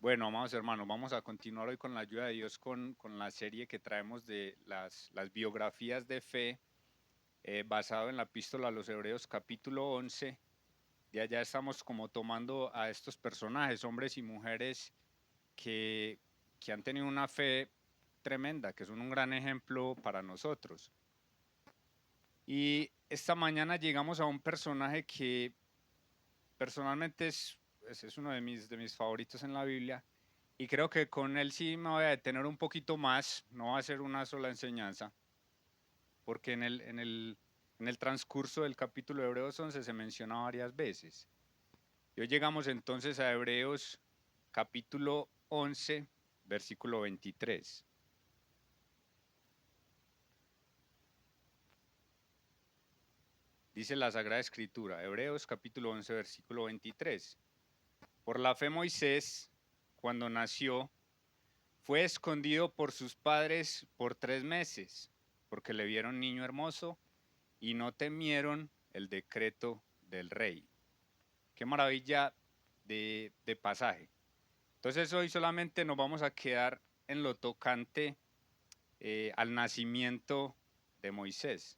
Bueno, amados hermanos, vamos a continuar hoy con la ayuda de Dios con la serie que traemos de las biografías de fe basado en la epístola a los Hebreos capítulo 11. De allá estamos como tomando a estos personajes, hombres y mujeres que, que han tenido una fe tremenda, que son un gran ejemplo para nosotros. Y esta mañana llegamos a un personaje que personalmente es uno de mis favoritos en la Biblia. Y creo que con él sí me voy a detener un poquito más, no va a ser una sola enseñanza, porque en el transcurso del capítulo de Hebreos 11 se menciona varias veces. Y hoy llegamos entonces a Hebreos capítulo 11, versículo 23. Dice la Sagrada Escritura, Hebreos capítulo 11, versículo 23. Por la fe Moisés, cuando nació, fue escondido por sus padres por 3 meses, porque le vieron niño hermoso y no temieron el decreto del rey. Qué maravilla de pasaje. Entonces hoy solamente nos vamos a quedar en lo tocante al nacimiento de Moisés.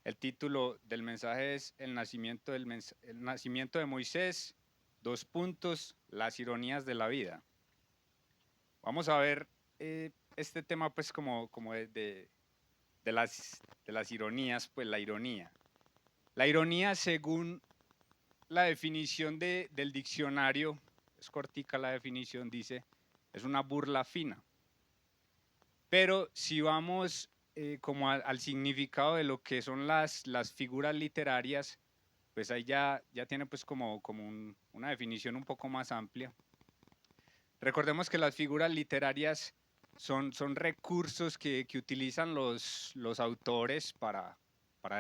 El título del mensaje es El nacimiento, el nacimiento de Moisés, dos puntos, las ironías de la vida. Vamos a ver este tema pues como de las ironías, pues la ironía. La ironía, según la definición del diccionario, es cortica la definición, dice, es una burla fina. Pero si vamos como al significado de lo que son las figuras literarias, pues ahí ya tiene pues como una definición un poco más amplia. Recordemos que las figuras literarias son recursos que utilizan los autores para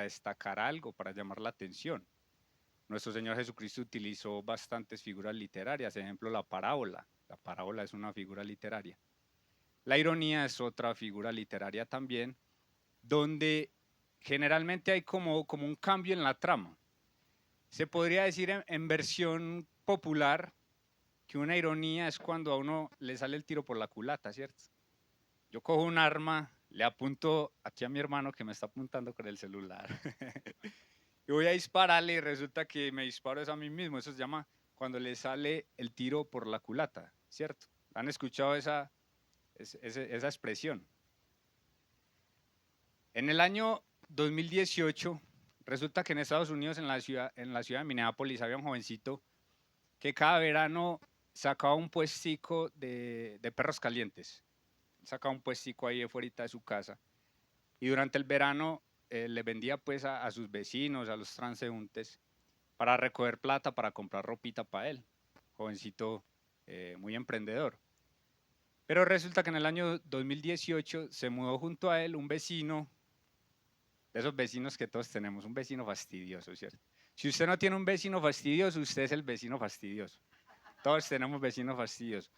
destacar algo, para llamar la atención. Nuestro Señor Jesucristo utilizó bastantes figuras literarias, ejemplo la parábola. La parábola es una figura literaria. La ironía es otra figura literaria también, donde generalmente hay como un cambio en la trama. Se podría decir en versión popular que una ironía es cuando a uno le sale el tiro por la culata, ¿cierto? Yo cojo un arma, le apunto aquí a mi hermano que me está apuntando con el celular. Y voy a dispararle y resulta que me disparo es a mí mismo. Eso se llama cuando le sale el tiro por la culata, ¿cierto? ¿Han escuchado esa expresión? En el año 2018, resulta que en Estados Unidos, en la ciudad de Minneapolis, había un jovencito que cada verano sacaba un puestico de perros calientes. Sacaba un puestico ahí afuera de su casa. Y durante el verano le vendía pues a sus vecinos, a los transeúntes, para recoger plata, para comprar ropita para él. Jovencito muy emprendedor. Pero resulta que en el año 2018 se mudó junto a él un vecino, de esos vecinos que todos tenemos, un vecino fastidioso, ¿cierto? Si usted no tiene un vecino fastidioso, usted es el vecino fastidioso. Todos tenemos vecinos fastidiosos.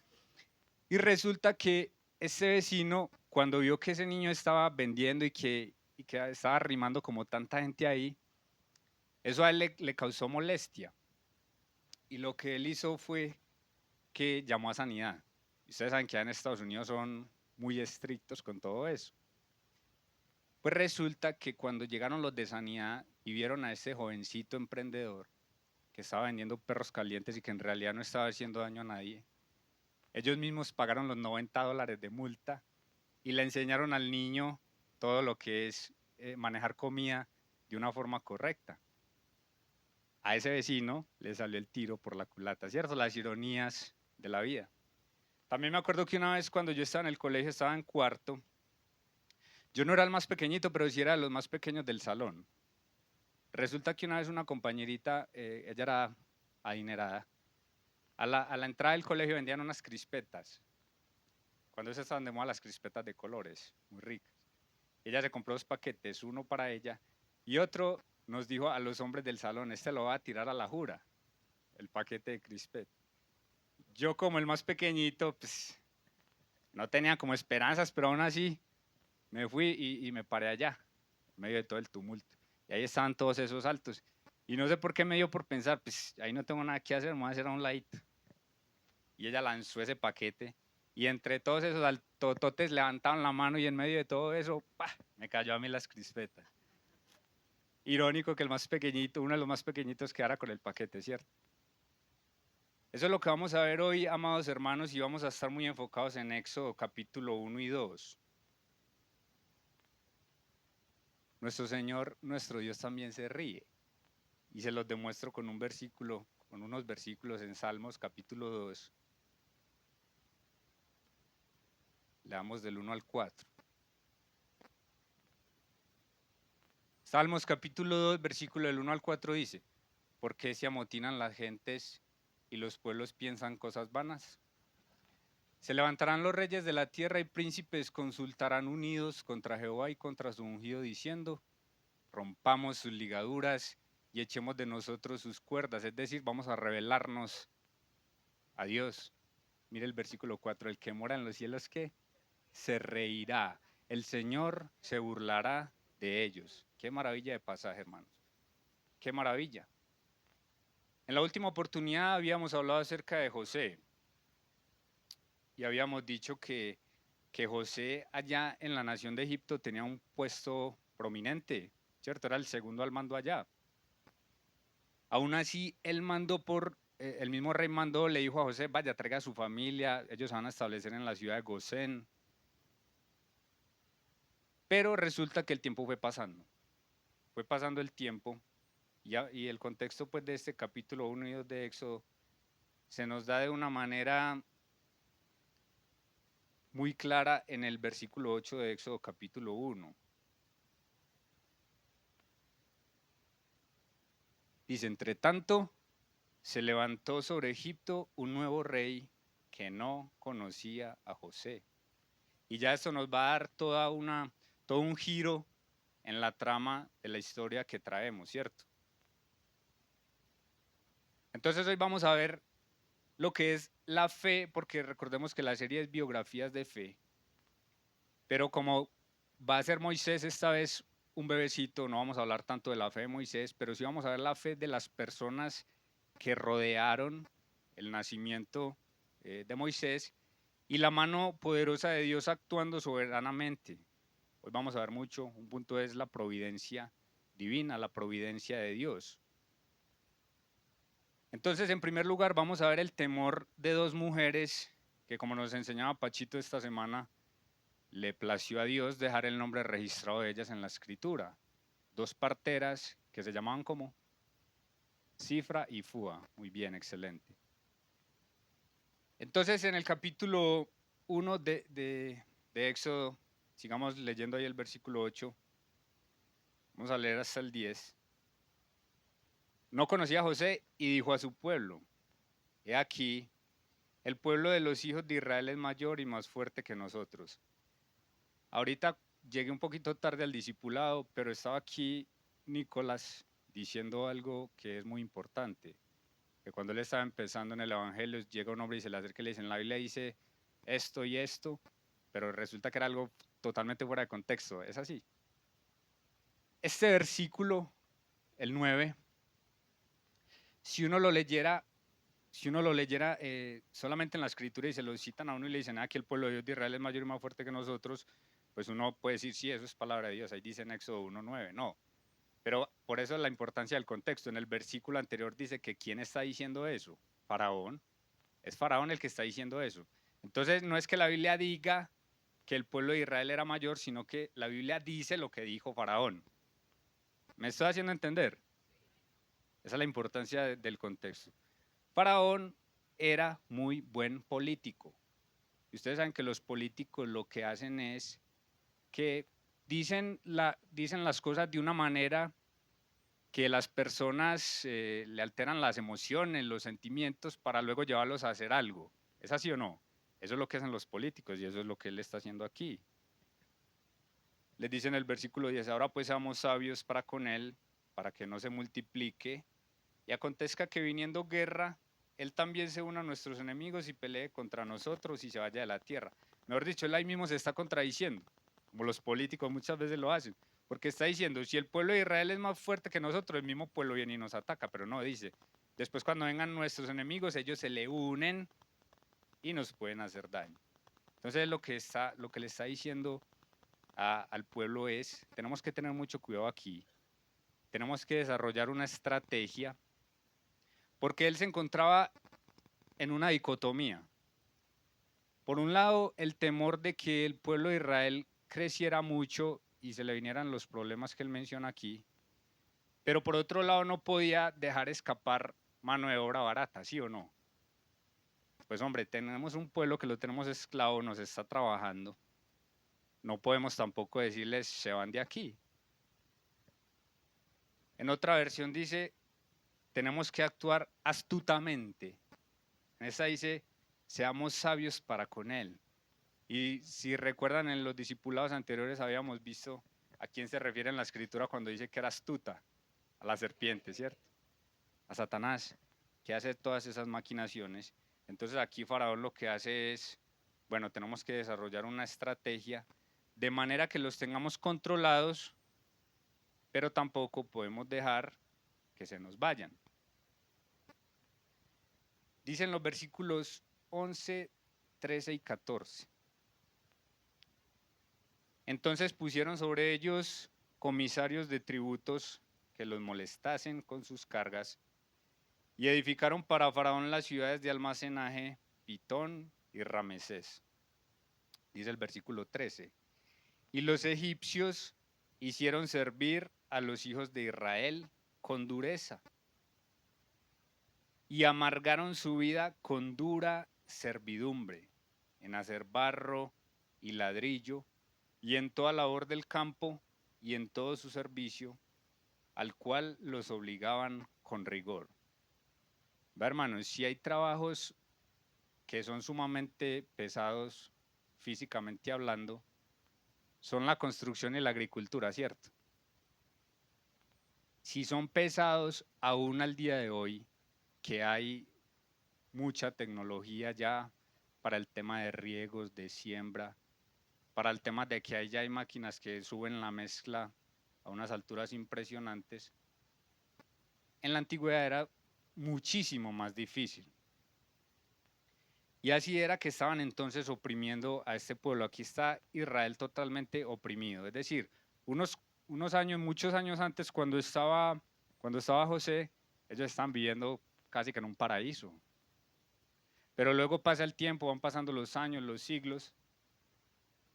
Y resulta que ese vecino, cuando vio que ese niño estaba vendiendo y que estaba arrimando como tanta gente ahí, eso a él le causó molestia. Y lo que él hizo fue que llamó a sanidad. Ustedes saben que en Estados Unidos son muy estrictos con todo eso. Pues resulta que cuando llegaron los de sanidad y vieron a ese jovencito emprendedor que estaba vendiendo perros calientes y que en realidad no estaba haciendo daño a nadie, ellos mismos pagaron los $90 de multa y le enseñaron al niño todo lo que es manejar comida de una forma correcta. A ese vecino le salió el tiro por la culata, ¿cierto? Las ironías de la vida. También me acuerdo que una vez cuando yo estaba en el colegio, estaba en cuarto, yo no era el más pequeñito, pero sí era de los más pequeños del salón. Resulta que una vez una compañerita, ella era adinerada, a la entrada del colegio vendían unas crispetas. Cuando se estaban de moda las crispetas de colores, muy ricas. Ella se compró 2 paquetes, uno para ella y otro nos dijo a los hombres del salón, este lo va a tirar a la jura, el paquete de crispet. Yo como el más pequeñito, pues no tenía como esperanzas, pero aún así me fui y me paré allá, en medio de todo el tumulto. Y ahí estaban todos esos altos. Y no sé por qué me dio por pensar, pues ahí no tengo nada que hacer, me voy a hacer a un ladito. y ella lanzó ese paquete. Y entre todos esos altototes levantaron la mano y en medio de todo eso, ¡pah!, me cayó a mí las crispetas. Irónico que el más pequeñito, uno de los más pequeñitos, quedara con el paquete, ¿cierto? Eso es lo que vamos a ver hoy, amados hermanos, y vamos a estar muy enfocados en Éxodo capítulo 1 y 2. Nuestro Señor, nuestro Dios también se ríe. Y se los demuestro con un versículo, con unos versículos en Salmos capítulo 2. Leamos del 1 al 4. Salmos capítulo 2, versículo del 1 al 4 dice: ¿por qué se amotinan las gentes y los pueblos piensan cosas vanas? Se levantarán los reyes de la tierra y príncipes consultarán unidos contra Jehová y contra su ungido, diciendo: rompamos sus ligaduras y echemos de nosotros sus cuerdas. Es decir, vamos a rebelarnos a Dios. Mire el versículo 4, el que mora en los cielos, ¿qué? Se reirá. El Señor se burlará de ellos. Qué maravilla de pasaje, hermanos. Qué maravilla. En la última oportunidad habíamos hablado acerca de José y habíamos dicho que José allá en la nación de Egipto tenía un puesto prominente, ¿cierto? Era el segundo al mando allá. Aún así, el mismo rey mandó, le dijo a José: vaya, traiga a su familia, ellos se van a establecer en la ciudad de Gosén. Pero resulta que el tiempo fue pasando el tiempo, y el contexto pues de este capítulo 1 y 2 de Éxodo se nos da de una manera muy clara en el versículo 8 de Éxodo capítulo 1. Dice: entre tanto, se levantó sobre Egipto un nuevo rey que no conocía a José. Y ya esto nos va a dar todo un giro en la trama de la historia que traemos, ¿cierto? Entonces hoy vamos a ver lo que es la fe, porque recordemos que la serie es biografías de fe, pero como va a ser Moisés esta vez un bebecito, no vamos a hablar tanto de la fe de Moisés, pero sí vamos a ver la fe de las personas que rodearon el nacimiento de Moisés y la mano poderosa de Dios actuando soberanamente. Hoy vamos a ver mucho, un punto es la providencia divina, la providencia de Dios. Entonces, en primer lugar, vamos a ver el temor de dos mujeres que, como nos enseñaba Pachito esta semana, le plació a Dios dejar el nombre registrado de ellas en la escritura. Dos parteras que se llamaban como Cifra y Fua. Muy bien, excelente. Entonces, en el capítulo 1 de Éxodo, sigamos leyendo ahí el versículo 8, vamos a leer hasta el 10. No conocía a José y dijo a su pueblo: he aquí, el pueblo de los hijos de Israel es mayor y más fuerte que nosotros. Ahorita llegué un poquito tarde al discipulado, pero estaba aquí Nicolás diciendo algo que es muy importante. Que cuando él estaba empezando en el Evangelio, llega un hombre y se le acerca y le dice: en la Biblia dice esto y esto, pero resulta que era algo totalmente fuera de contexto. ¿Es así? Este versículo, el 9, si uno lo leyera solamente en la escritura y se lo citan a uno y le dicen: que el pueblo de Dios de Israel es mayor y más fuerte que nosotros, pues uno puede decir: sí, eso es palabra de Dios, ahí dice en Éxodo 1:9, no. Pero por eso es la importancia del contexto. En el versículo anterior dice que ¿quién está diciendo eso? Faraón. Es Faraón el que está diciendo eso. Entonces no es que la Biblia diga que el pueblo de Israel era mayor, sino que la Biblia dice lo que dijo Faraón. ¿Me estoy haciendo entender? Esa es la importancia del contexto. Faraón era muy buen político. Y ustedes saben que los políticos lo que hacen es que dicen las cosas de una manera que las personas le alteran las emociones, los sentimientos, para luego llevarlos a hacer algo. ¿Es así o no? Eso es lo que hacen los políticos y eso es lo que él está haciendo aquí. Les dice en el versículo 10: ahora pues seamos sabios para con él, para que no se multiplique, y acontezca que viniendo guerra, él también se una a nuestros enemigos y pelee contra nosotros y se vaya de la tierra. Mejor dicho, él ahí mismo se está contradiciendo, como los políticos muchas veces lo hacen, porque está diciendo: si el pueblo de Israel es más fuerte que nosotros, el mismo pueblo viene y nos ataca, pero no, dice: después cuando vengan nuestros enemigos, ellos se le unen y nos pueden hacer daño. Entonces lo que le está diciendo al pueblo es, tenemos que tener mucho cuidado aquí, tenemos que desarrollar una estrategia, porque él se encontraba en una dicotomía. Por un lado, el temor de que el pueblo de Israel creciera mucho y se le vinieran los problemas que él menciona aquí, pero por otro lado no podía dejar escapar mano de obra barata, ¿sí o no? Pues hombre, tenemos un pueblo que lo tenemos esclavo, nos está trabajando, no podemos tampoco decirles se van de aquí. En otra versión dice, tenemos que actuar astutamente. En esta dice, seamos sabios para con él. Y si recuerdan, en los discipulados anteriores habíamos visto a quién se refiere en la escritura cuando dice que era astuta, a la serpiente, ¿cierto? A Satanás, que hace todas esas maquinaciones. Entonces aquí Faraón lo que hace es, bueno, tenemos que desarrollar una estrategia de manera que los tengamos controlados, pero tampoco podemos dejar que se nos vayan. Dicen los versículos 11, 13 y 14. Entonces pusieron sobre ellos comisarios de tributos que los molestasen con sus cargas y edificaron para Faraón las ciudades de almacenaje Pitón y Ramesés. Dice el versículo 13. Y los egipcios hicieron servir a los hijos de Israel con dureza y amargaron su vida con dura servidumbre en hacer barro y ladrillo y en toda labor del campo y en todo su servicio, al cual los obligaban con rigor. Va, hermanos, si hay trabajos que son sumamente pesados físicamente hablando, son la construcción y la agricultura, ¿cierto? Si son pesados aún al día de hoy, que hay mucha tecnología ya para el tema de riegos, de siembra, para el tema de que ya hay máquinas que suben la mezcla a unas alturas impresionantes, en la antigüedad era muchísimo más difícil. Y así era que estaban entonces oprimiendo a este pueblo. Aquí está Israel totalmente oprimido. Es decir, unos años, muchos años antes, cuando estaba José, ellos estaban viviendo casi que en un paraíso. Pero luego pasa el tiempo, van pasando los años, los siglos,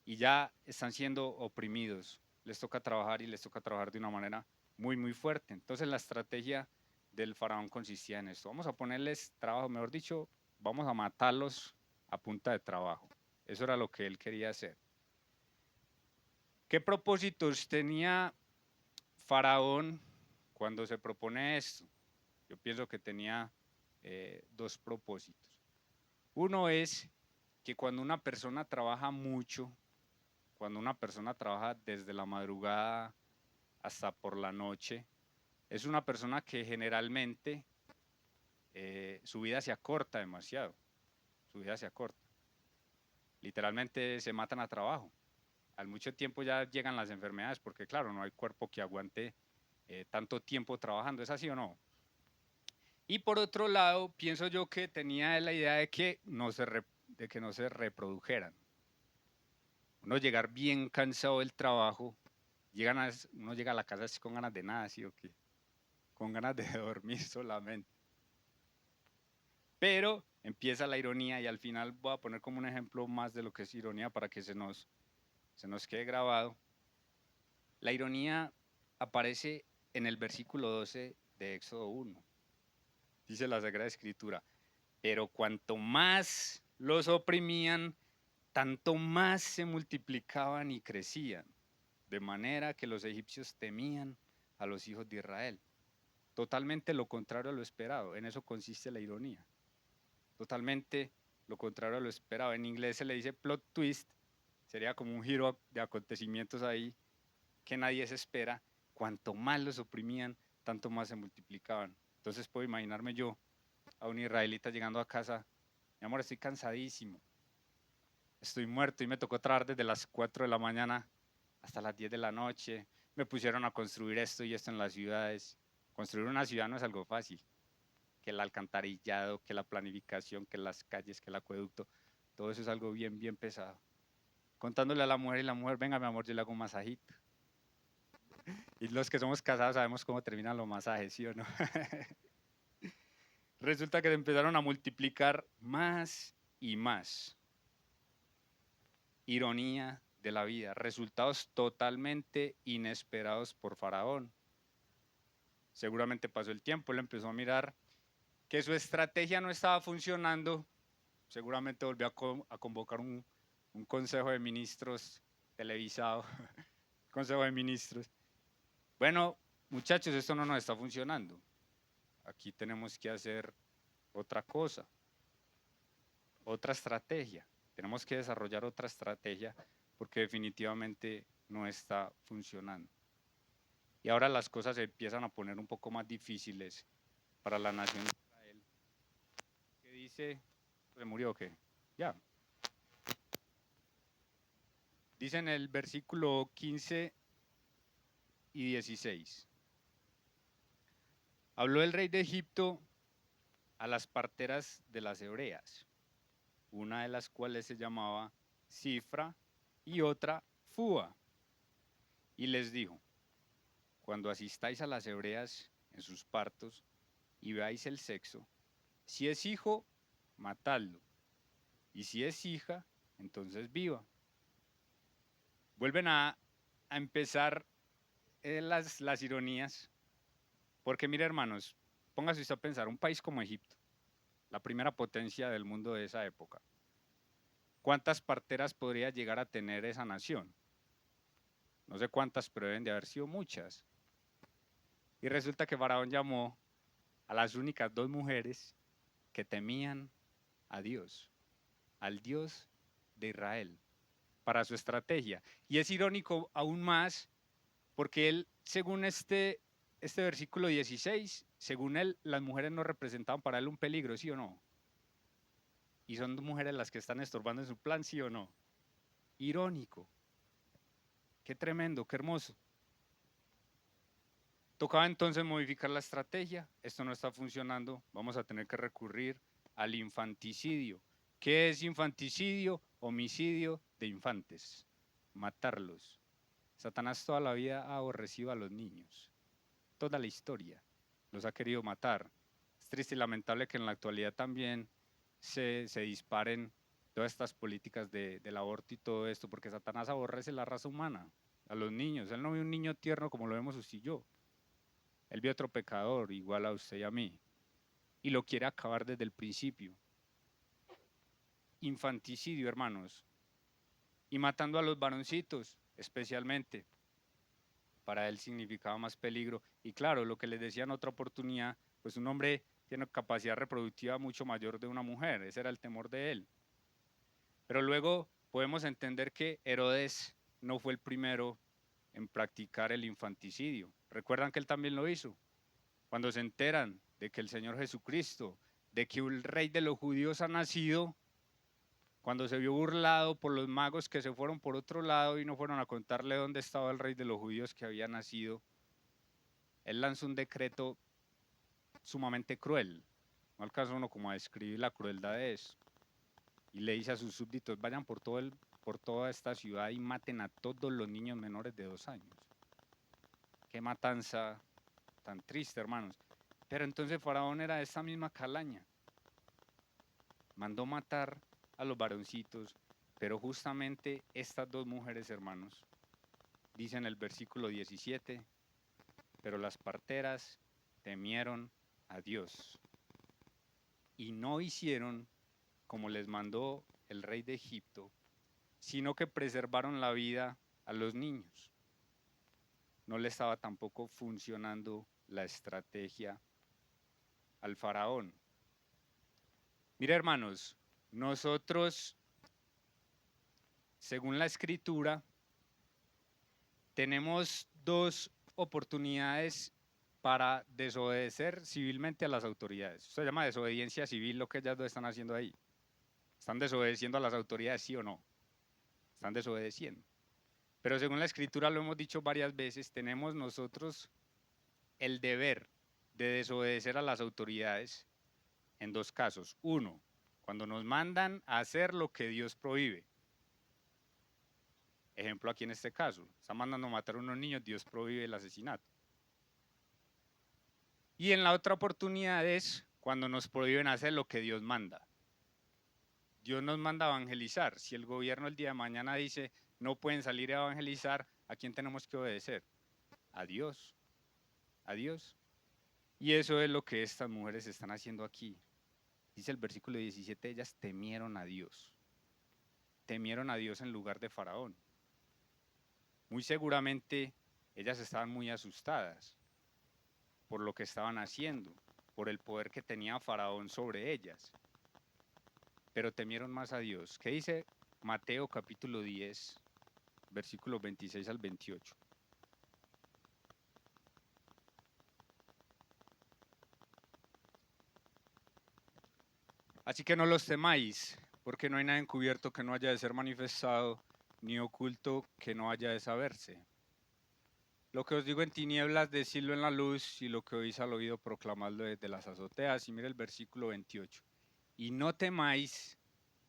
y ya están siendo oprimidos. Les toca trabajar y les toca trabajar de una manera muy, muy fuerte. Entonces la estrategia del faraón consistía en esto. Vamos a ponerles trabajo, mejor dicho, vamos a matarlos a punta de trabajo. Eso era lo que él quería hacer. ¿Qué propósitos tenía Faraón cuando se propone esto? Yo pienso que tenía dos propósitos. Uno es que cuando una persona trabaja mucho, cuando una persona trabaja desde la madrugada hasta por la noche, es una persona que generalmente su vida se acorta demasiado, su vida se acorta. Literalmente se matan a trabajo. Al mucho tiempo ya llegan las enfermedades porque claro, no hay cuerpo que aguante tanto tiempo trabajando, ¿es así o no? Y por otro lado, pienso yo que tenía la idea de que no se reprodujeran. Uno llegar bien cansado del trabajo, uno llega a la casa así con ganas de nada, ¿sí o qué? Con ganas de dormir solamente. Pero empieza la ironía y al final voy a poner como un ejemplo más de lo que es ironía para que se nos quede grabado. La ironía aparece en el versículo 12 de Éxodo 1. Dice la Sagrada Escritura, pero cuanto más los oprimían, tanto más se multiplicaban y crecían, de manera que los egipcios temían a los hijos de Israel. Totalmente lo contrario a lo esperado, en eso consiste la ironía. Totalmente lo contrario a lo esperado. En inglés se le dice plot twist, sería como un giro de acontecimientos ahí que nadie se espera. Cuanto más los oprimían, tanto más se multiplicaban. Entonces puedo imaginarme yo a un israelita llegando a casa, mi amor, estoy cansadísimo, estoy muerto y me tocó trabajar desde las 4 de la mañana hasta las 10 de la noche, me pusieron a construir esto y esto en las ciudades. Construir una ciudad no es algo fácil. que el alcantarillado, que la planificación, que las calles, que el acueducto, todo eso es algo bien, bien pesado. Contándole a la mujer y la mujer, venga mi amor, yo le hago un masajito. Y los que somos casados sabemos cómo terminan los masajes, ¿sí o no? Resulta que se empezaron a multiplicar más y más. Ironía de la vida, resultados totalmente inesperados por Faraón. Seguramente pasó el tiempo, él empezó a mirar que su estrategia no estaba funcionando, seguramente volvió a convocar un consejo de ministros televisado, consejo de ministros. Bueno, muchachos, esto no nos está funcionando. Aquí tenemos que hacer otra cosa, otra estrategia. Tenemos que desarrollar otra estrategia porque definitivamente no está funcionando. Y ahora las cosas se empiezan a poner un poco más difíciles para la nación de Israel. ¿Qué dice? ¿Se murió o qué? Ya. Dice en el versículo 15 y 16. Habló el rey de Egipto a las parteras de las hebreas, una de las cuales se llamaba Cifra y otra Fúa, y les dijo, cuando asistáis a las hebreas en sus partos y veáis el sexo, si es hijo, matadlo, y si es hija, entonces viva. Vuelven a empezar las ironías, porque mire hermanos, póngase usted a pensar, un país como Egipto, la primera potencia del mundo de esa época, ¿cuántas parteras podría llegar a tener esa nación? No sé cuántas, pero deben de haber sido muchas. Y resulta que Faraón llamó a las únicas dos mujeres que temían a Dios, al Dios de Israel, para su estrategia. Y es irónico aún más porque él, según este versículo 16, según él, las mujeres no representaban para él un peligro, ¿sí o no? Y son mujeres las que están estorbando en su plan, ¿sí o no? Irónico. Qué tremendo, qué hermoso. Tocaba entonces modificar la estrategia. Esto no está funcionando. Vamos a tener que recurrir al infanticidio. ¿Qué es infanticidio? Homicidio de infantes. Matarlos. Satanás toda la vida ha aborrecido a los niños. Toda la historia. Los ha querido matar. Es triste y lamentable que en la actualidad también se disparen todas estas políticas del aborto y todo esto, porque Satanás aborrece la raza humana, a los niños. Él no ve un niño tierno como lo vemos usted y yo. Él ve otro pecador igual a usted y a mí. Y lo quiere acabar desde el principio. Infanticidio, hermanos. Y matando a los varoncitos, especialmente. Para él significaba más peligro. Y claro, lo que les decía en otra oportunidad, pues un hombre tiene capacidad reproductiva mucho mayor de una mujer. Ese era el temor de él. Pero luego podemos entender que Herodes no fue el primero en practicar el infanticidio. ¿Recuerdan que él también lo hizo? Cuando se enteran de que el Señor Jesucristo, de que el rey de los judíos ha nacido, cuando se vio burlado por los magos que se fueron por otro lado y no fueron a contarle dónde estaba el rey de los judíos que había nacido, él lanzó un decreto sumamente cruel. No alcanza uno como a describir la crueldad de eso. Y le dice a sus súbditos, vayan por toda esta ciudad y maten a todos los niños menores de 2 años. Qué matanza tan triste, hermanos. Pero entonces Faraón era de esta misma calaña. Mandó matar a los varoncitos, pero justamente estas dos mujeres, hermanos, dicen el versículo 17, pero las parteras temieron a Dios y no hicieron como les mandó el rey de Egipto, sino que preservaron la vida a los niños. No le estaba tampoco funcionando la estrategia al faraón. Mira, hermanos, nosotros, según la escritura, tenemos dos oportunidades para desobedecer civilmente a las autoridades. Esto se llama desobediencia civil, lo que ellas dos están haciendo ahí. ¿Están desobedeciendo a las autoridades, sí o no? Están desobedeciendo. Pero según la escritura, lo hemos dicho varias veces, tenemos nosotros el deber de desobedecer a las autoridades en dos casos. Uno, cuando nos mandan a hacer lo que Dios prohíbe. Ejemplo aquí en este caso, está mandando a matar a unos niños, Dios prohíbe el asesinato. Y en la otra oportunidad es cuando nos prohíben hacer lo que Dios manda. Dios nos manda a evangelizar. Si el gobierno el día de mañana dice no pueden salir a evangelizar, ¿a quién tenemos que obedecer? A Dios. A Dios. Y eso es lo que estas mujeres están haciendo aquí. Dice el versículo 17, ellas temieron a Dios. Temieron a Dios en lugar de Faraón. Muy seguramente ellas estaban muy asustadas por lo que estaban haciendo, por el poder que tenía Faraón sobre ellas. Pero temieron más a Dios. ¿Qué dice Mateo capítulo 10, versículos 26 al 28? Así que no los temáis, porque no hay nada encubierto que no haya de ser manifestado, ni oculto que no haya de saberse. Lo que os digo en tinieblas, decidlo en la luz, y lo que oís al oído, proclamadlo desde las azoteas. Y mire el versículo 28. Y no temáis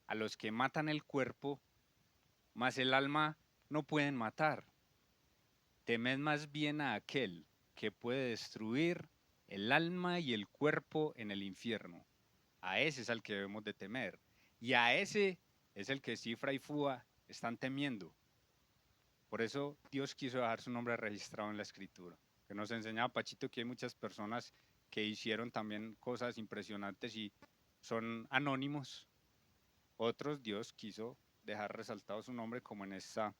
a los que matan el cuerpo, mas el alma no pueden matar. Temed más bien a aquel que puede destruir el alma y el cuerpo en el infierno. A ese es al que debemos de temer. Y a ese es el que Cifra y Fua están temiendo. Por eso Dios quiso dejar su nombre registrado en la escritura. Que nos enseñaba Pachito que hay muchas personas que hicieron también cosas impresionantes y son anónimos. Otros Dios quiso dejar resaltado su nombre como en esta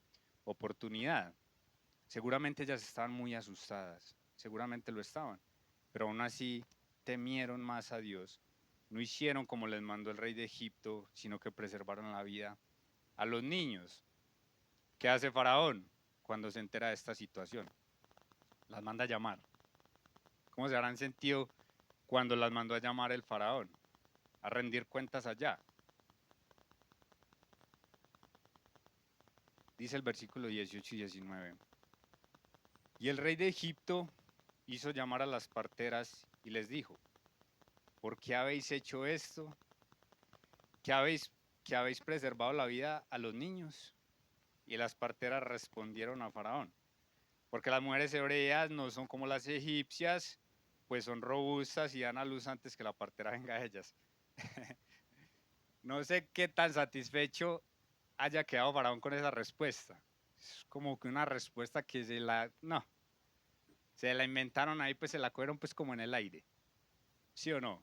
oportunidad. Seguramente ellas estaban muy asustadas, seguramente lo estaban, pero aún así temieron más a Dios. No hicieron como les mandó el rey de Egipto, sino que preservaron la vida a los niños. ¿Qué hace Faraón cuando se entera de esta situación? Las manda a llamar. ¿Cómo se habrán sentido cuando las mandó a llamar el Faraón? A rendir cuentas allá. Dice el versículo 18 y 19. Y el rey de Egipto hizo llamar a las parteras y les dijo, ¿por qué habéis hecho esto? ¿Que habéis preservado la vida a los niños? Y las parteras respondieron a Faraón, porque las mujeres hebreas no son como las egipcias, pues son robustas y dan a luz antes que la partera venga a ellas. No sé qué tan satisfecho haya quedado Faraón con esa respuesta. Es como que una respuesta que no, se la inventaron ahí, pues se la cogieron pues como en el aire. ¿Sí o no?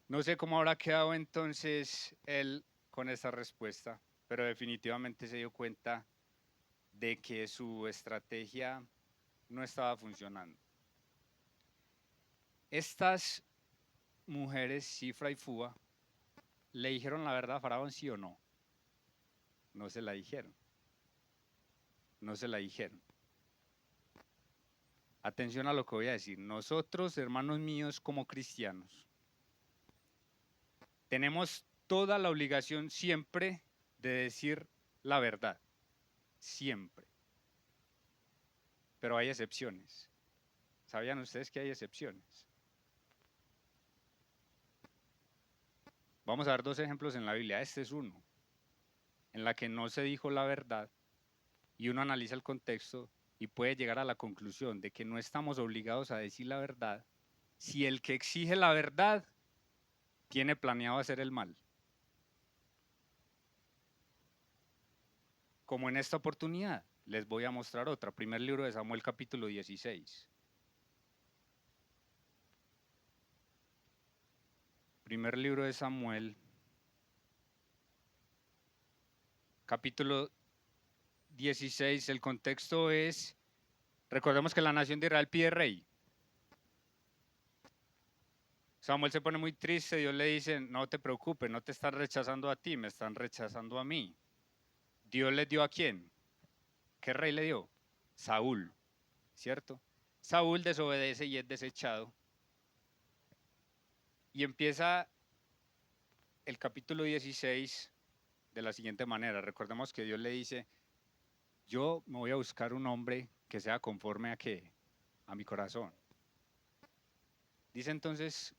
No sé cómo habrá quedado entonces él con esa respuesta, pero definitivamente se dio cuenta de que su estrategia no estaba funcionando. Estas mujeres, Cifra y Fua, ¿le dijeron la verdad a Faraón, sí o no? No se la dijeron. No se la dijeron. Atención a lo que voy a decir. Nosotros, hermanos míos, como cristianos, tenemos toda la obligación siempre de decir la verdad. Siempre. Pero hay excepciones. ¿Sabían ustedes que hay excepciones? Vamos a ver dos ejemplos en la Biblia. Este es uno, en la que no se dijo la verdad y uno analiza el contexto y puede llegar a la conclusión de que no estamos obligados a decir la verdad si el que exige la verdad tiene planeado hacer el mal. Como en esta oportunidad, les voy a mostrar otra. Primer libro de Samuel, capítulo 16. Primer libro de Samuel, capítulo 16. El contexto es, recordemos que la nación de Israel pide rey. Samuel se pone muy triste, Dios le dice, no te preocupes, no te están rechazando a ti, me están rechazando a mí. Dios le dio a quién? ¿Qué rey le dio? Saúl, ¿cierto? Saúl desobedece y es desechado. Y empieza el capítulo 16 de la siguiente manera. Recordemos que Dios le dice, yo me voy a buscar un hombre que sea conforme a qué? A mi corazón. Dice entonces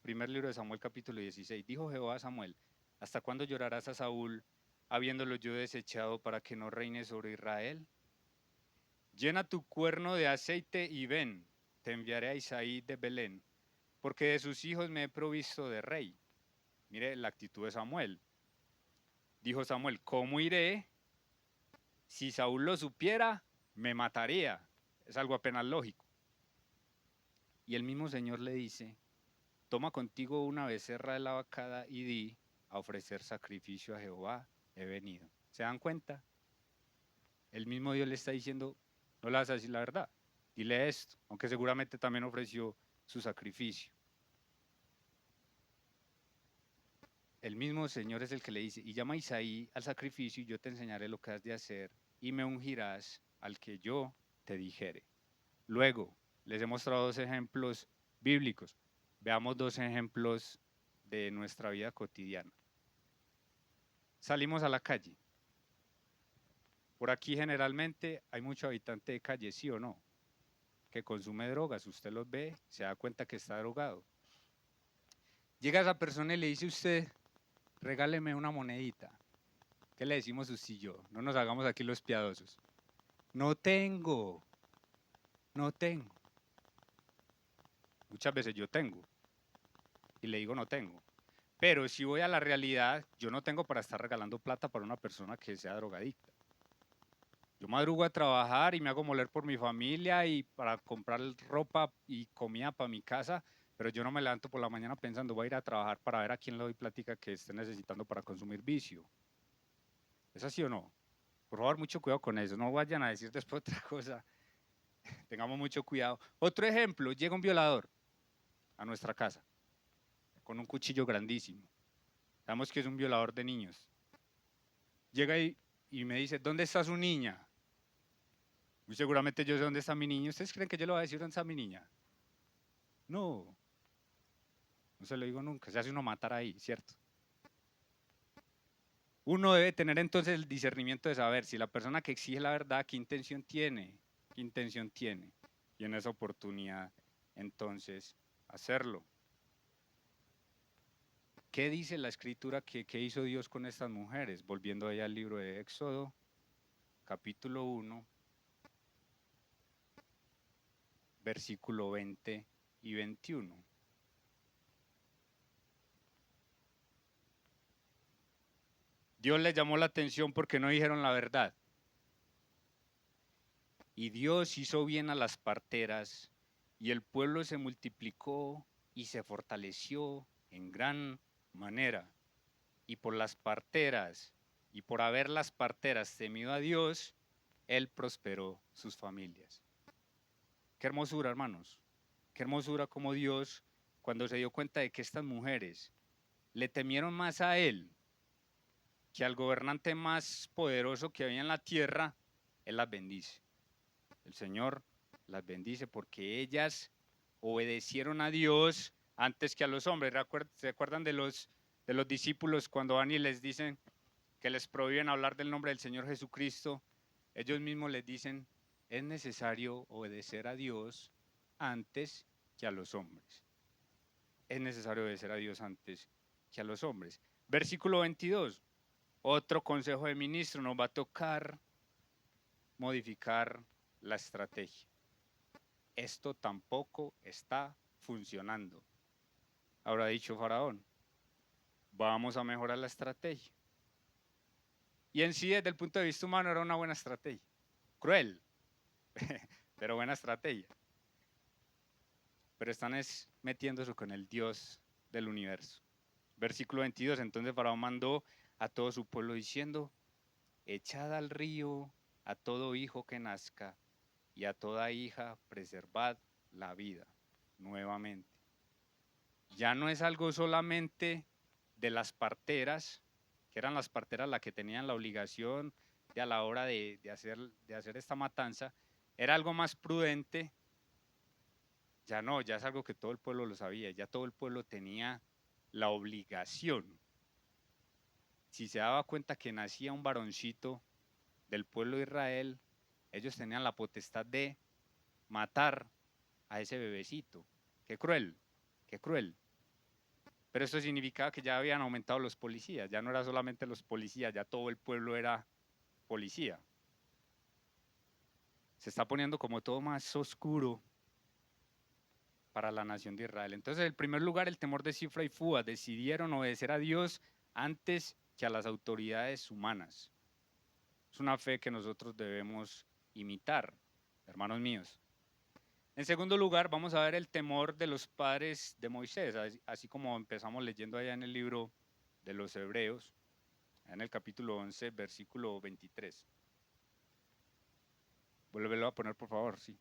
primer libro de Samuel capítulo 16. Dijo Jehová a Samuel, ¿hasta cuándo llorarás a Saúl, habiéndolo yo desechado para que no reine sobre Israel? Llena tu cuerno de aceite y ven, te enviaré a Isaí de Belén, porque de sus hijos me he provisto de rey. Mire la actitud de Samuel. Dijo Samuel, ¿cómo iré? Si Saúl lo supiera, me mataría. Es algo apenas lógico. Y el mismo Señor le dice, toma contigo una becerra de la vacada y di, a ofrecer sacrificio a Jehová he venido. ¿Se dan cuenta? El mismo Dios le está diciendo, no le vas a decir la verdad, dile esto, aunque seguramente también ofreció su sacrificio. El mismo Señor es el que le dice, y llama a Isaí al sacrificio y yo te enseñaré lo que has de hacer y me ungirás al que yo te dijere. Luego, les he mostrado dos ejemplos bíblicos. Veamos dos ejemplos de nuestra vida cotidiana. Salimos a la calle. Por aquí generalmente hay mucho habitante de calle, ¿sí o no? Que consume drogas, usted los ve, se da cuenta que está drogado. Llega esa persona y le dice a usted, regáleme una monedita. ¿Qué le decimos usted y yo? No nos hagamos aquí los piadosos. No tengo, no tengo. Muchas veces yo tengo y le digo no tengo. Pero si voy a la realidad, yo no tengo para estar regalando plata para una persona que sea drogadicta. Yo madrugo a trabajar y me hago moler por mi familia y para comprar ropa y comida para mi casa, pero yo no me levanto por la mañana pensando voy a ir a trabajar para ver a quién le doy plática que esté necesitando para consumir vicio. ¿Es así o no? Por favor, mucho cuidado con eso. No vayan a decir después otra cosa. Tengamos mucho cuidado. Otro ejemplo, llega un violador a nuestra casa con un cuchillo grandísimo. Sabemos que es un violador de niños. Llega y me dice, ¿dónde está su niña? Muy seguramente yo sé dónde está mi niña. ¿Ustedes creen que yo le voy a decir dónde está mi niña? No, no se lo digo nunca. Se hace uno matar ahí, ¿cierto? Uno debe tener entonces el discernimiento de saber si la persona que exige la verdad, qué intención tiene, qué intención tiene. Y en esa oportunidad, entonces, hacerlo. ¿Qué dice la escritura que hizo Dios con estas mujeres? Volviendo allá al libro de Éxodo, capítulo 1, versículo 20 y 21. Dios les llamó la atención porque no dijeron la verdad. Y Dios hizo bien a las parteras, y el pueblo se multiplicó y se fortaleció en gran manera. Y por las parteras, y por haber las parteras temido a Dios, Él prosperó sus familias. Qué hermosura, hermanos. Qué hermosura como Dios, cuando se dio cuenta de que estas mujeres le temieron más a Él que al gobernante más poderoso que había en la tierra, Él las bendice. El Señor las bendice porque ellas obedecieron a Dios antes que a los hombres. ¿Se acuerdan de los discípulos cuando van y les dicen que les prohíben hablar del nombre del Señor Jesucristo? Ellos mismos les dicen, es necesario obedecer a Dios antes que a los hombres. Es necesario obedecer a Dios antes que a los hombres. Versículo 22. Otro consejo de ministro, nos va a tocar modificar la estrategia. Esto tampoco está funcionando. Habrá dicho Faraón, vamos a mejorar la estrategia. Y en sí, desde el punto de vista humano, era una buena estrategia. Cruel, pero buena estrategia. Pero están metiéndose con el Dios del universo. Versículo 22, entonces Faraón mandó a todo su pueblo diciendo, echad al río a todo hijo que nazca y a toda hija preservad la vida nuevamente. Ya no es algo solamente de las parteras, que eran las parteras las que tenían la obligación de a la hora de hacer esta matanza, era algo más prudente. Ya no, ya es algo que todo el pueblo lo sabía, ya todo el pueblo tenía la obligación. Si se daba cuenta que nacía un varoncito del pueblo de Israel, ellos tenían la potestad de matar a ese bebecito. Qué cruel, qué cruel. Pero eso significaba que ya habían aumentado los policías, ya no era solamente los policías, ya todo el pueblo era policía. Se está poniendo como todo más oscuro para la nación de Israel. Entonces, en primer lugar, el temor de Sifra y Fúa decidieron obedecer a Dios antes que a las autoridades humanas. Es una fe que nosotros debemos imitar, hermanos míos. En segundo lugar, vamos a ver el temor de los padres de Moisés, así como empezamos leyendo allá en el libro de los Hebreos, en el capítulo 11, versículo 23. Vuélvelo a poner, por favor, sí.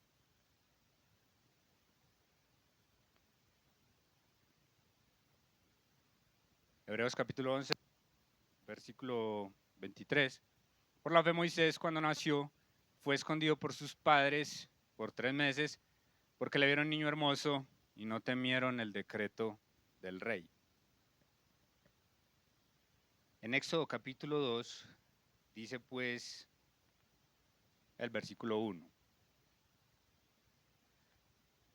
Hebreos capítulo 11, versículo 23. Por la fe Moisés, cuando nació, fue escondido por sus padres por 3 meses, porque le vieron niño hermoso y no temieron el decreto del rey. En Éxodo capítulo 2 dice pues el versículo 1.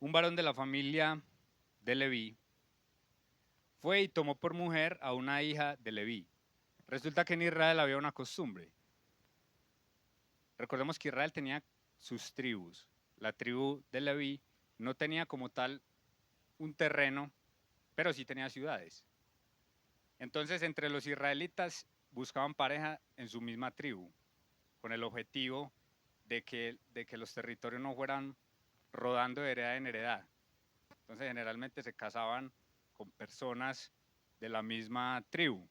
Un varón de la familia de Leví fue y tomó por mujer a una hija de Leví. Resulta que en Israel había una costumbre. Recordemos que Israel tenía sus tribus. La tribu de Leví no tenía como tal un terreno, pero sí tenía ciudades. Entonces, entre los israelitas buscaban pareja en su misma tribu, con el objetivo de que los territorios no fueran rodando de heredad en heredad. Entonces, generalmente se casaban con personas de la misma tribu.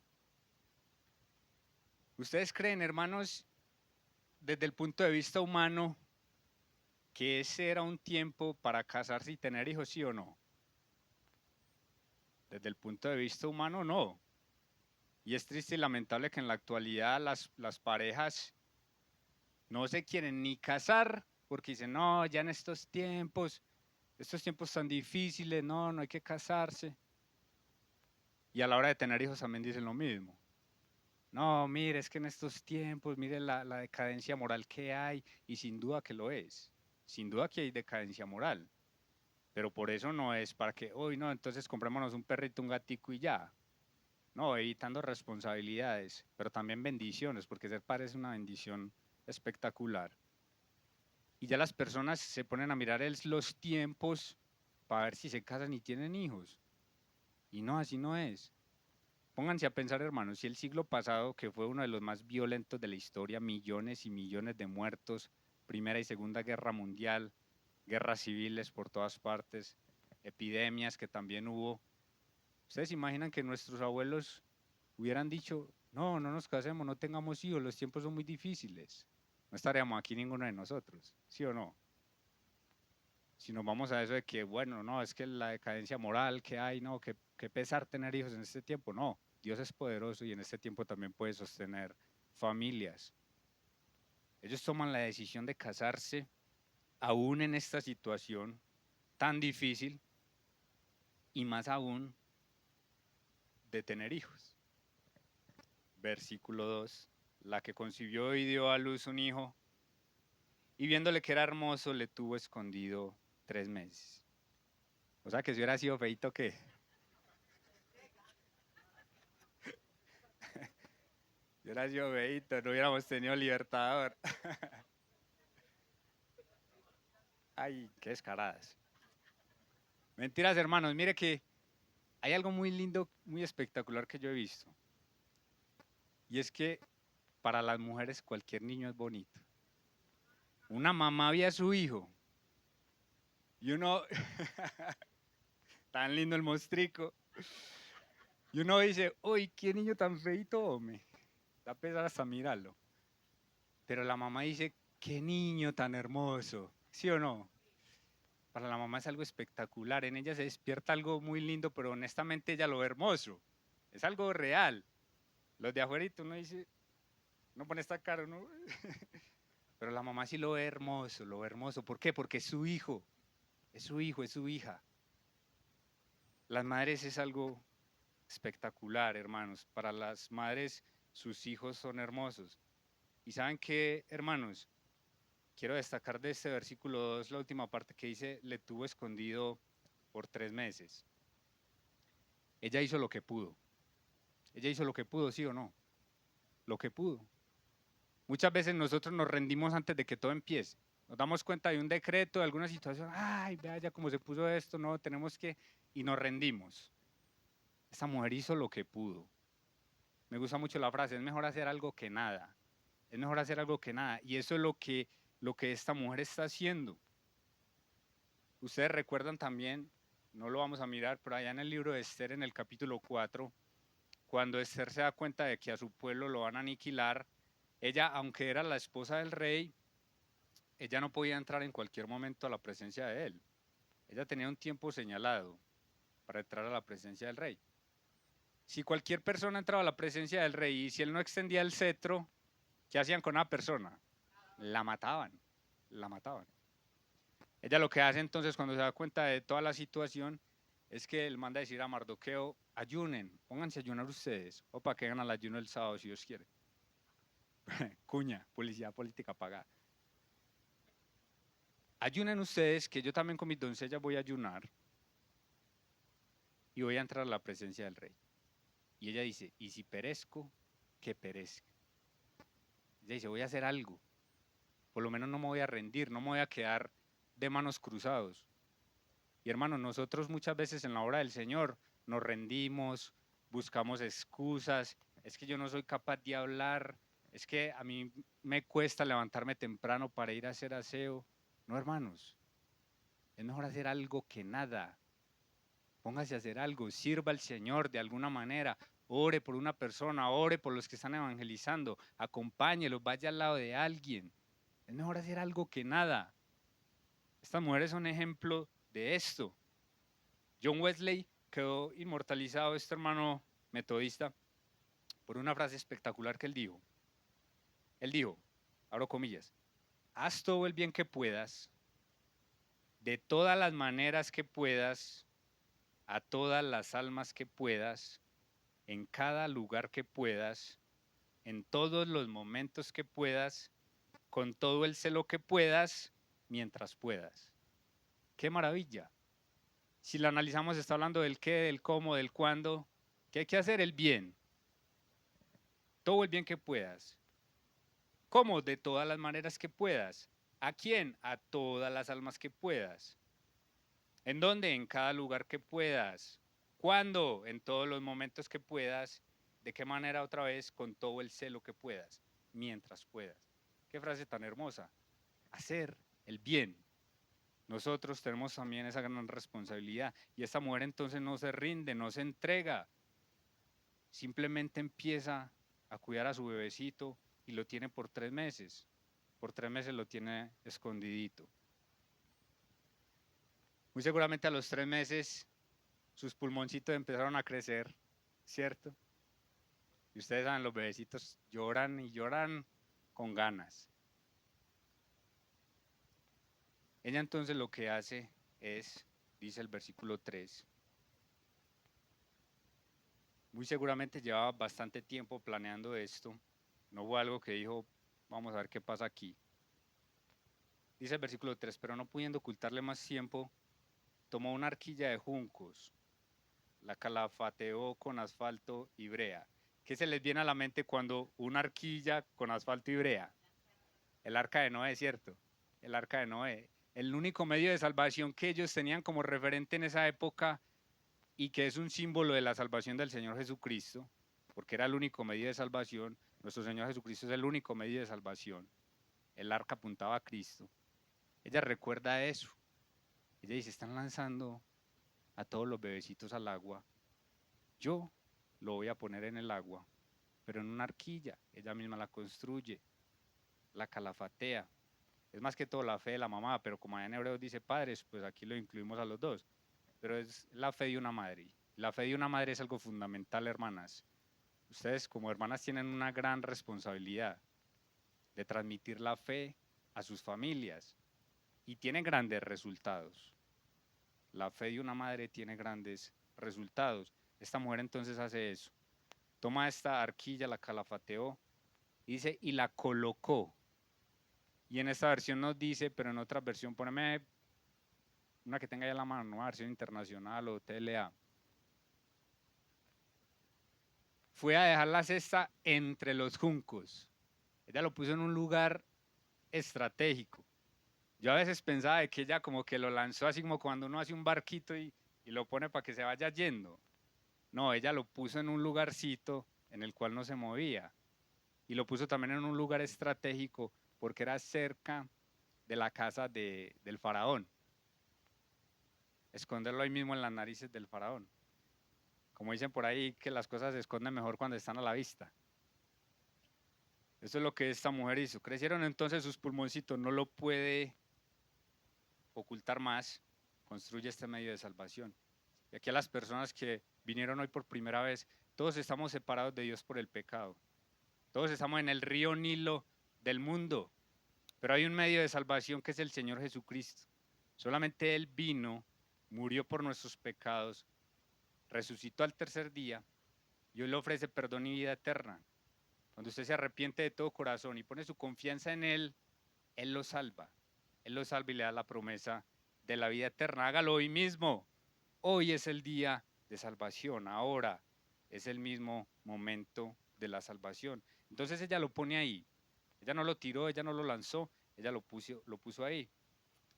¿Ustedes creen, hermanos, desde el punto de vista humano, que ese era un tiempo para casarse y tener hijos, sí o no? Desde el punto de vista humano, no. Y es triste y lamentable que en la actualidad las parejas no se quieren ni casar porque dicen, no, ya en estos tiempos tan difíciles, no, no hay que casarse. Y a la hora de tener hijos también dicen lo mismo. No, mire, es que en estos tiempos, mire la decadencia moral que hay, y sin duda que lo es. Sin duda que hay decadencia moral. Pero por eso no es para que, hoy no, entonces comprémonos un perrito, un gatico y ya. No, evitando responsabilidades, pero también bendiciones, porque ser padre es una bendición espectacular. Y ya las personas se ponen a mirar los tiempos para ver si se casan y tienen hijos. Y no, así no es. Pónganse a pensar, hermanos, si el siglo pasado, que fue uno de los más violentos de la historia, millones y millones de muertos, Primera y Segunda Guerra Mundial, guerras civiles por todas partes, epidemias que también hubo. ¿Ustedes imaginan que nuestros abuelos hubieran dicho, no, no nos casemos, no tengamos hijos, los tiempos son muy difíciles? No estaríamos aquí ninguno de nosotros, ¿sí o no? Si nos vamos a eso de que, bueno, no, es que la decadencia moral que hay, no, que pesar tener hijos en este tiempo, no, Dios es poderoso y en este tiempo también puede sostener familias. Ellos toman la decisión de casarse aún en esta situación tan difícil y más aún de tener hijos. Versículo 2, la que concibió y dio a luz un hijo y viéndole que era hermoso le tuvo escondido 3 meses. O sea que si hubiera sido feito, ¿qué? Si hubiera sido feito, no hubiéramos tenido Libertador. Ay, qué descaradas. Mentiras, hermanos. Mire que hay algo muy lindo, muy espectacular que yo he visto. Y es que para las mujeres cualquier niño es bonito. Una mamá ve a su hijo y uno, tan lindo el mostrico, y uno dice, uy, qué niño tan feito, hombre. Da pesar hasta mirarlo. Pero la mamá dice, qué niño tan hermoso. ¿Sí o no? Para la mamá es algo espectacular. En ella se despierta algo muy lindo, pero honestamente ella lo ve hermoso. Es algo real. Los de afuera uno dice, no pone esta cara, ¿no? Pero la mamá sí lo ve hermoso, lo ve hermoso. ¿Por qué? Porque es su hijo, es su hijo, es su hija. Las madres es algo espectacular, hermanos. Para las madres, sus hijos son hermosos. ¿Y saben qué, hermanos? Quiero destacar de este versículo 2 la última parte que dice, le tuvo escondido por 3 meses. Ella hizo lo que pudo. Ella hizo lo que pudo, ¿sí o no? Lo que pudo. Muchas veces nosotros nos rendimos antes de que todo empiece. Nos damos cuenta de un decreto, de alguna situación, ay, vea ya cómo se puso esto, no, tenemos que, y nos rendimos. Esta mujer hizo lo que pudo. Me gusta mucho la frase, es mejor hacer algo que nada. Es mejor hacer algo que nada. Y eso es lo que esta mujer está haciendo. Ustedes recuerdan también, no lo vamos a mirar, pero allá en el libro de Esther, en el capítulo 4, cuando Esther se da cuenta de que a su pueblo lo van a aniquilar, ella, aunque era la esposa del rey, ella no podía entrar en cualquier momento a la presencia de él. Ella tenía un tiempo señalado para entrar a la presencia del rey. Si cualquier persona entraba a la presencia del rey y si él no extendía el cetro, ¿qué hacían con una persona? La mataban, la mataban. Ella lo que hace entonces cuando se da cuenta de toda la situación es que él manda a decir a Mardoqueo, ayunen, pónganse a ayunar ustedes, o para que hagan el ayuno el sábado si Dios quiere. Cuña, publicidad política pagada. Ayunen ustedes, que yo también con mis doncellas voy a ayunar y voy a entrar a la presencia del rey. Y ella dice, y si perezco, que perezca. Ella dice, voy a hacer algo. Por lo menos no me voy a rendir, no me voy a quedar de manos cruzados. Y hermanos, nosotros muchas veces en la obra del Señor nos rendimos, buscamos excusas, es que yo no soy capaz de hablar, es que a mí me cuesta levantarme temprano para ir a hacer aseo. No, hermanos, es mejor hacer algo que nada. Póngase a hacer algo, sirva al Señor de alguna manera, ore por una persona, ore por los que están evangelizando, acompáñelos, vaya al lado de alguien. Es mejor hacer algo que nada. Estas mujeres son ejemplo de esto. John Wesley quedó inmortalizado, este hermano metodista, por una frase espectacular que él dijo. Él dijo, abro comillas, haz todo el bien que puedas, de todas las maneras que puedas, a todas las almas que puedas, en cada lugar que puedas, en todos los momentos que puedas, con todo el celo que puedas, mientras puedas. ¡Qué maravilla! Si la analizamos, está hablando del qué, del cómo, del cuándo. ¿Qué hay que hacer? El bien. Todo el bien que puedas. ¿Cómo? De todas las maneras que puedas. ¿A quién? A todas las almas que puedas. ¿En dónde? En cada lugar que puedas. ¿Cuándo? En todos los momentos que puedas. ¿De qué manera otra vez? Con todo el celo que puedas, mientras puedas. Qué frase tan hermosa. Hacer el bien. Nosotros tenemos también esa gran responsabilidad. Y esta mujer entonces no se rinde, no se entrega. Simplemente empieza a cuidar a su bebecito y lo tiene por 3 meses. Por 3 meses lo tiene escondidito. Muy seguramente a los 3 meses sus pulmoncitos empezaron a crecer, ¿cierto? Y ustedes saben, los bebecitos lloran y lloran con ganas. Ella entonces lo que hace es, dice el versículo 3, muy seguramente llevaba bastante tiempo planeando esto. No fue algo que dijo, vamos a ver qué pasa aquí. Dice el versículo 3, pero no pudiendo ocultarle más tiempo, tomó una arquilla de juncos, la calafateó con asfalto y brea. ¿Qué se les viene a la mente cuando una arquilla con asfalto y brea? El arca de Noé, ¿cierto? El arca de Noé. El único medio de salvación que ellos tenían como referente en esa época y que es un símbolo de la salvación del Señor Jesucristo, porque era el único medio de salvación, nuestro Señor Jesucristo es el único medio de salvación. El arca apuntaba a Cristo. Ella recuerda eso. Ella dice, están lanzando a todos los bebecitos al agua. Yo lo voy a poner en el agua, pero en una arquilla. Ella misma la construye, la calafatea. Es más que todo la fe de la mamá, pero como allá en Hebreos dice padres, pues aquí lo incluimos a los dos. Pero es la fe de una madre. La fe de una madre es algo fundamental, hermanas. Ustedes como hermanas tienen una gran responsabilidad de transmitir la fe a sus familias y tienen grandes resultados. La fe de una madre tiene grandes resultados. Esta mujer entonces hace eso. Toma esta arquilla, la calafateó, dice, y la colocó. Y en esta versión nos dice, pero en otra versión, poneme una que tenga ya la mano, una versión internacional o TLA. fue a dejar la cesta entre los juncos. Ella lo puso en un lugar estratégico. Yo a veces pensaba de que ella como que lo lanzó así como cuando uno hace un barquito y lo pone para que se vaya yendo. No, ella lo puso en un lugarcito en el cual no se movía. Y lo puso también en un lugar estratégico porque era cerca de la casa del faraón. Esconderlo ahí mismo en las narices del faraón. Como dicen por ahí, que las cosas se esconden mejor cuando están a la vista. Eso es lo que esta mujer hizo. Crecieron entonces sus pulmoncitos, no lo puede ocultar más. Construye este medio de salvación. Y aquí a las personas que vinieron hoy por primera vez, todos estamos separados de Dios por el pecado. Todos estamos en el río Nilo del mundo. Pero hay un medio de salvación que es el Señor Jesucristo. Solamente Él vino, murió por nuestros pecados, resucitó al tercer día y hoy le ofrece perdón y vida eterna. Cuando usted se arrepiente de todo corazón y pone su confianza en Él, Él lo salva. Él lo salva y le da la promesa de la vida eterna. Hágalo hoy mismo. Hoy es el día de salvación. Ahora es el mismo momento de la salvación. Entonces ella lo pone ahí. Ella no lo tiró, ella no lo lanzó, ella lo puso ahí.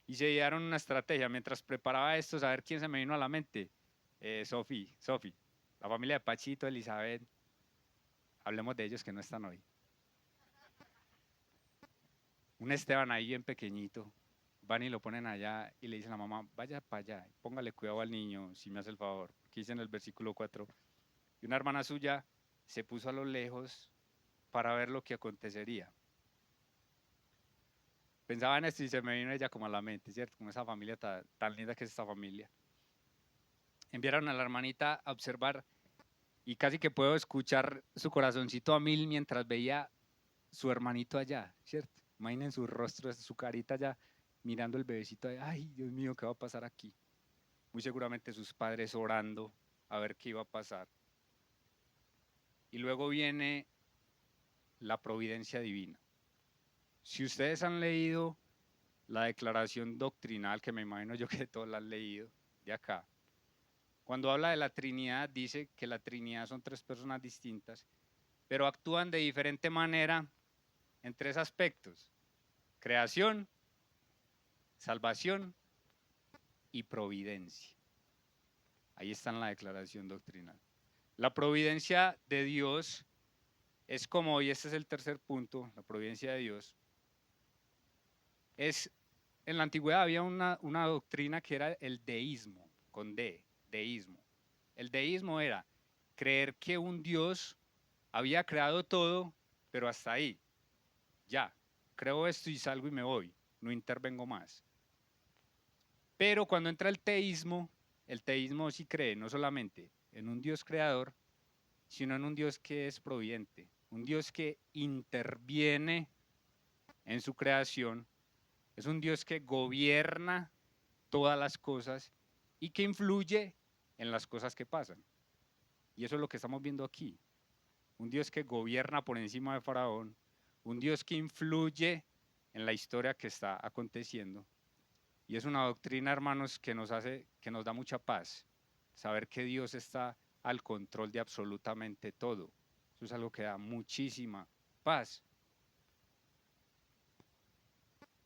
Y se dieron una estrategia. Mientras preparaba esto, saber quién se me vino a la mente. Sofi, la familia de Pachito, Elizabeth. Hablemos de ellos que no están hoy. Un Esteban ahí bien pequeñito. Van y lo ponen allá y le dicen a la mamá, vaya para allá, póngale cuidado al niño, si me hace el favor. Que dice en el versículo 4. Y una hermana suya se puso a lo lejos para ver lo que acontecería. Pensaba en esto y se me vino ella como a la mente, ¿cierto? Como esa familia tan linda que es esta familia. Enviaron a la hermanita a observar y casi que puedo escuchar su corazoncito a mil mientras veía su hermanito allá, ¿cierto? Imaginen su rostro, su carita allá, mirando el bebecito allá. Ay, Dios mío, ¿qué va a pasar aquí? Muy seguramente sus padres orando a ver qué iba a pasar. Y luego viene la providencia divina. Si ustedes han leído la declaración doctrinal, que me imagino yo que todos la han leído, de acá, cuando habla de la Trinidad, dice que la Trinidad son tres personas distintas, pero actúan de diferente manera en tres aspectos: creación, salvación y providencia. Ahí está en la declaración doctrinal. La providencia de Dios es como, y este es el tercer punto, la providencia de Dios, es, en la antigüedad había una doctrina que era el deísmo, con D, deísmo. El deísmo era creer que un Dios había creado todo, pero hasta ahí, ya, creo esto y salgo y me voy, no intervengo más. Pero cuando entra el teísmo sí cree no solamente en un Dios creador, sino en un Dios que es providente, un Dios que interviene en su creación, es un Dios que gobierna todas las cosas y que influye en las cosas que pasan. Y eso es lo que estamos viendo aquí. Un Dios que gobierna por encima de Faraón, un Dios que influye en la historia que está aconteciendo. Y es una doctrina, hermanos, que nos da mucha paz. Saber que Dios está al control de absolutamente todo. Eso es algo que da muchísima paz.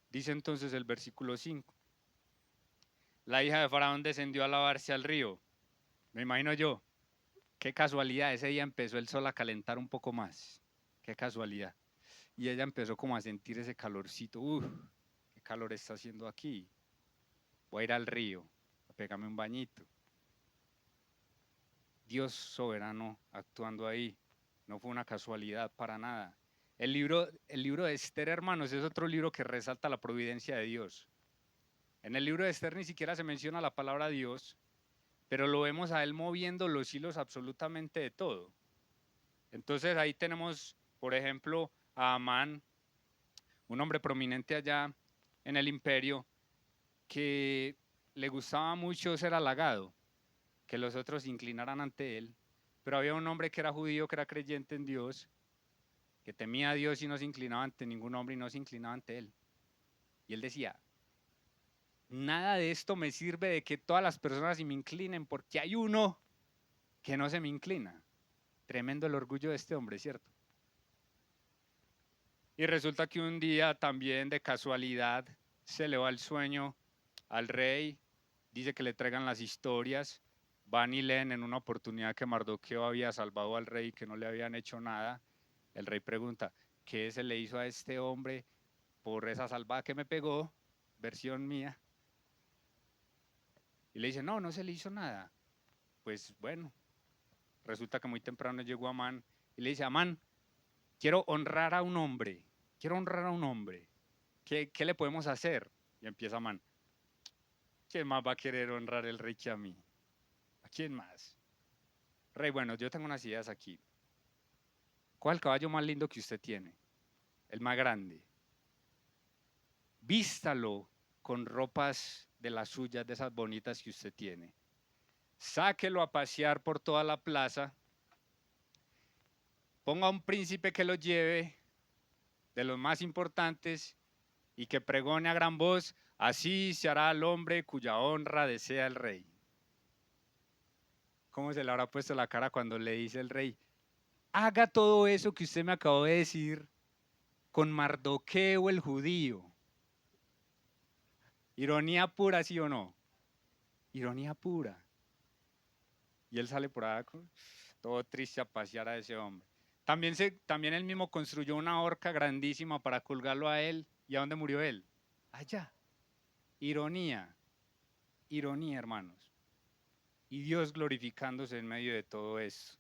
Dice entonces el versículo 5. La hija de Faraón descendió a lavarse al río. Me imagino yo, qué casualidad, ese día empezó el sol a calentar un poco más. Qué casualidad. Y ella empezó como a sentir ese calorcito. Uf, qué calor está haciendo aquí. Voy a ir al río, a pegarme un bañito. Dios soberano actuando ahí. No fue una casualidad para nada. El libro de Esther, hermanos, es otro libro que resalta la providencia de Dios. En el libro de Esther ni siquiera se menciona la palabra Dios, pero lo vemos a él moviendo los hilos absolutamente de todo. Entonces ahí tenemos, por ejemplo, a Amán, un hombre prominente allá en el imperio, que le gustaba mucho ser halagado, que los otros se inclinaran ante él, pero había un hombre que era judío, que era creyente en Dios, que temía a Dios y no se inclinaba ante ningún hombre y no se inclinaba ante él. Y él decía, nada de esto me sirve de que todas las personas se me inclinen porque hay uno que no se me inclina. Tremendo el orgullo de este hombre, ¿cierto? Y resulta que un día también de casualidad se le va el sueño al rey, dice que le traigan las historias, van y leen en una oportunidad que Mardoqueo había salvado al rey, que no le habían hecho nada. El rey pregunta, ¿qué se le hizo a este hombre por esa salvada que me pegó? Versión mía. Y le dice, no, no se le hizo nada. Pues bueno, resulta que muy temprano llegó Amán y le dice, Amán, quiero honrar a un hombre, quiero honrar a un hombre. ¿Qué le podemos hacer? Y empieza Amán, ¿quién más va a querer honrar el rey que a mí? ¿A quién más? Rey, bueno, yo tengo unas ideas aquí. ¿Cuál es el caballo más lindo que usted tiene? El más grande. Vístalo con ropas de las suyas, de esas bonitas que usted tiene. Sáquelo a pasear por toda la plaza. Ponga a un príncipe que lo lleve, de los más importantes, y que pregone a gran voz, así se hará al hombre cuya honra desea el rey. ¿Cómo se le habrá puesto la cara cuando le dice el rey, haga todo eso que usted me acabó de decir con Mardoqueo el judío? Ironía pura, ¿sí o no? Ironía pura. Y él sale por ahí todo triste a pasear a ese hombre. También él mismo construyó una horca grandísima para colgarlo a él. ¿Y a dónde murió él? Allá. Ironía, ironía, hermanos. Y Dios glorificándose en medio de todo esto.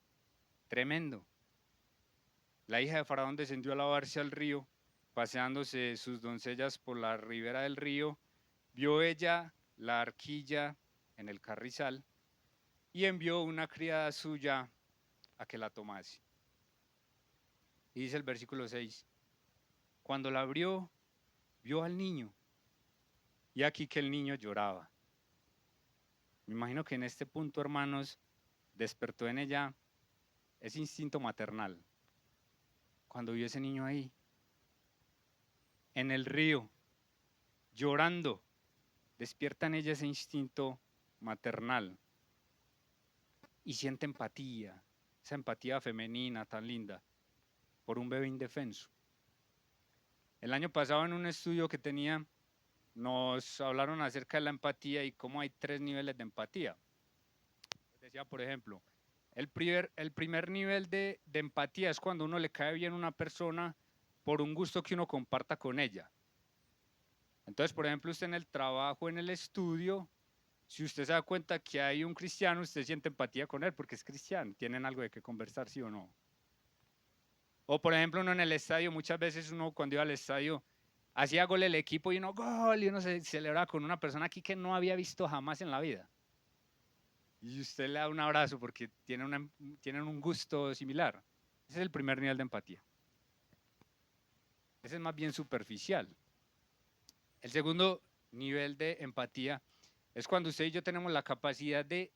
Tremendo. La hija de Faraón descendió a lavarse al río, paseándose sus doncellas por la ribera del río. Vio ella la arquilla en el carrizal y envió una criada suya a que la tomase. Y dice el versículo 6, cuando la abrió, vio al niño, y aquí que el niño lloraba. Me imagino que en este punto, hermanos, despertó en ella ese instinto maternal. Cuando vio ese niño ahí, en el río, llorando, despierta en ella ese instinto maternal y siente empatía, esa empatía femenina tan linda por un bebé indefenso. El año pasado en un estudio que tenía, nos hablaron acerca de la empatía y cómo hay 3 niveles de empatía. Decía, por ejemplo, el primer nivel de empatía es cuando uno le cae bien a una persona por un gusto que uno comparta con ella. Entonces, por ejemplo, usted en el trabajo, en el estudio, si usted se da cuenta que hay un cristiano, usted siente empatía con él porque es cristiano, tienen algo de qué conversar, sí o no. O por ejemplo, uno en el estadio, muchas veces uno cuando iba al estadio hacía gol el equipo y uno gol y uno se celebraba con una persona aquí que no había visto jamás en la vida. Y usted le da un abrazo porque tienen un gusto similar. Ese es el primer nivel de empatía. Ese es más bien superficial. El segundo nivel de empatía es cuando usted y yo tenemos la capacidad de,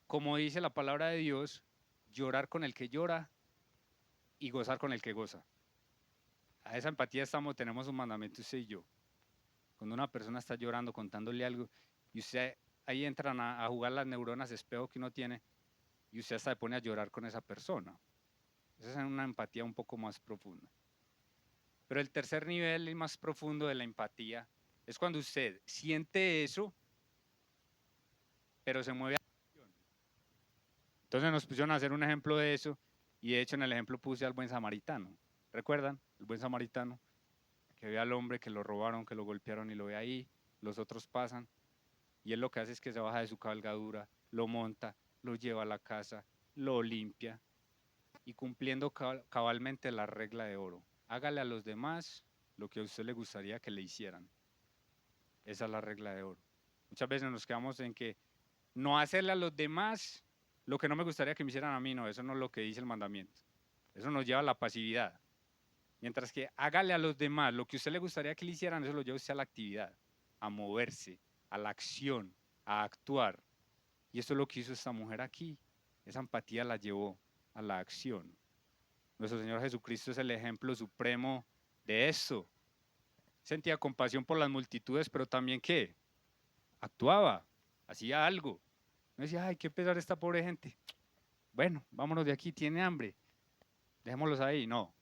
como dice la palabra de Dios, llorar con el que llora y gozar con el que goza. A esa empatía tenemos un mandamiento usted y yo. Cuando una persona está llorando, contándole algo, y usted ahí entran a jugar las neuronas espejo que uno tiene, y usted hasta se pone a llorar con esa persona. Esa es una empatía un poco más profunda. Pero el tercer nivel y más profundo de la empatía es cuando usted siente eso, pero se mueve a la acción. Entonces nos pusieron a hacer un ejemplo de eso, y de hecho en el ejemplo puse al buen samaritano. ¿Recuerdan? El buen samaritano que ve al hombre que lo robaron, que lo golpearon y lo ve ahí, los otros pasan, y él lo que hace es que se baja de su cabalgadura, lo monta, lo lleva a la casa, lo limpia, y cumpliendo cabalmente la regla de oro. Hágale a los demás lo que a usted le gustaría que le hicieran. Esa es la regla de oro. Muchas veces nos quedamos en que no hacerle a los demás lo que no me gustaría que me hicieran a mí, no, eso no es lo que dice el mandamiento. Eso nos lleva a la pasividad. Mientras que hágale a los demás lo que a usted le gustaría que le hicieran, eso lo lleva usted a la actividad, a moverse, a la acción, a actuar. Y eso es lo que hizo esta mujer aquí. Esa empatía la llevó a la acción. Nuestro Señor Jesucristo es el ejemplo supremo de eso. Sentía compasión por las multitudes, pero también ¿qué? Actuaba, hacía algo. No decía, ay, qué pesar esta pobre gente. bueno, vámonos de aquí, tiene hambre, dejémoslos ahí. No,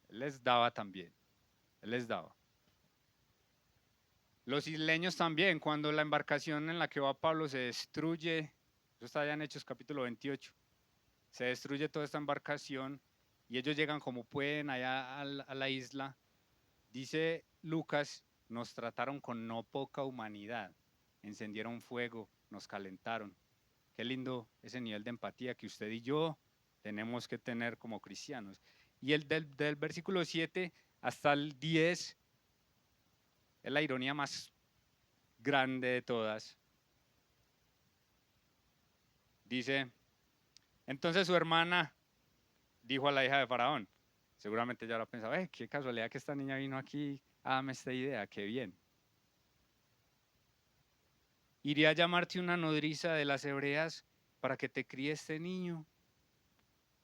él les daba también, él les daba. Los isleños también, cuando la embarcación en la que va Pablo se destruye, eso está allá en Hechos capítulo 28, se destruye toda esta embarcación y ellos llegan como pueden allá a la isla. Dice Lucas, nos trataron con no poca humanidad, encendieron fuego, nos calentaron. Qué lindo ese nivel de empatía que usted y yo tenemos que tener como cristianos. Y el del versículo 7 hasta el 10 es la ironía más grande de todas. Dice, entonces su hermana dijo a la hija de Faraón, seguramente ya habrá pensado, qué casualidad que esta niña vino aquí, dame esta idea, qué bien. Iré a llamarte una nodriza de las hebreas para que te críe este niño.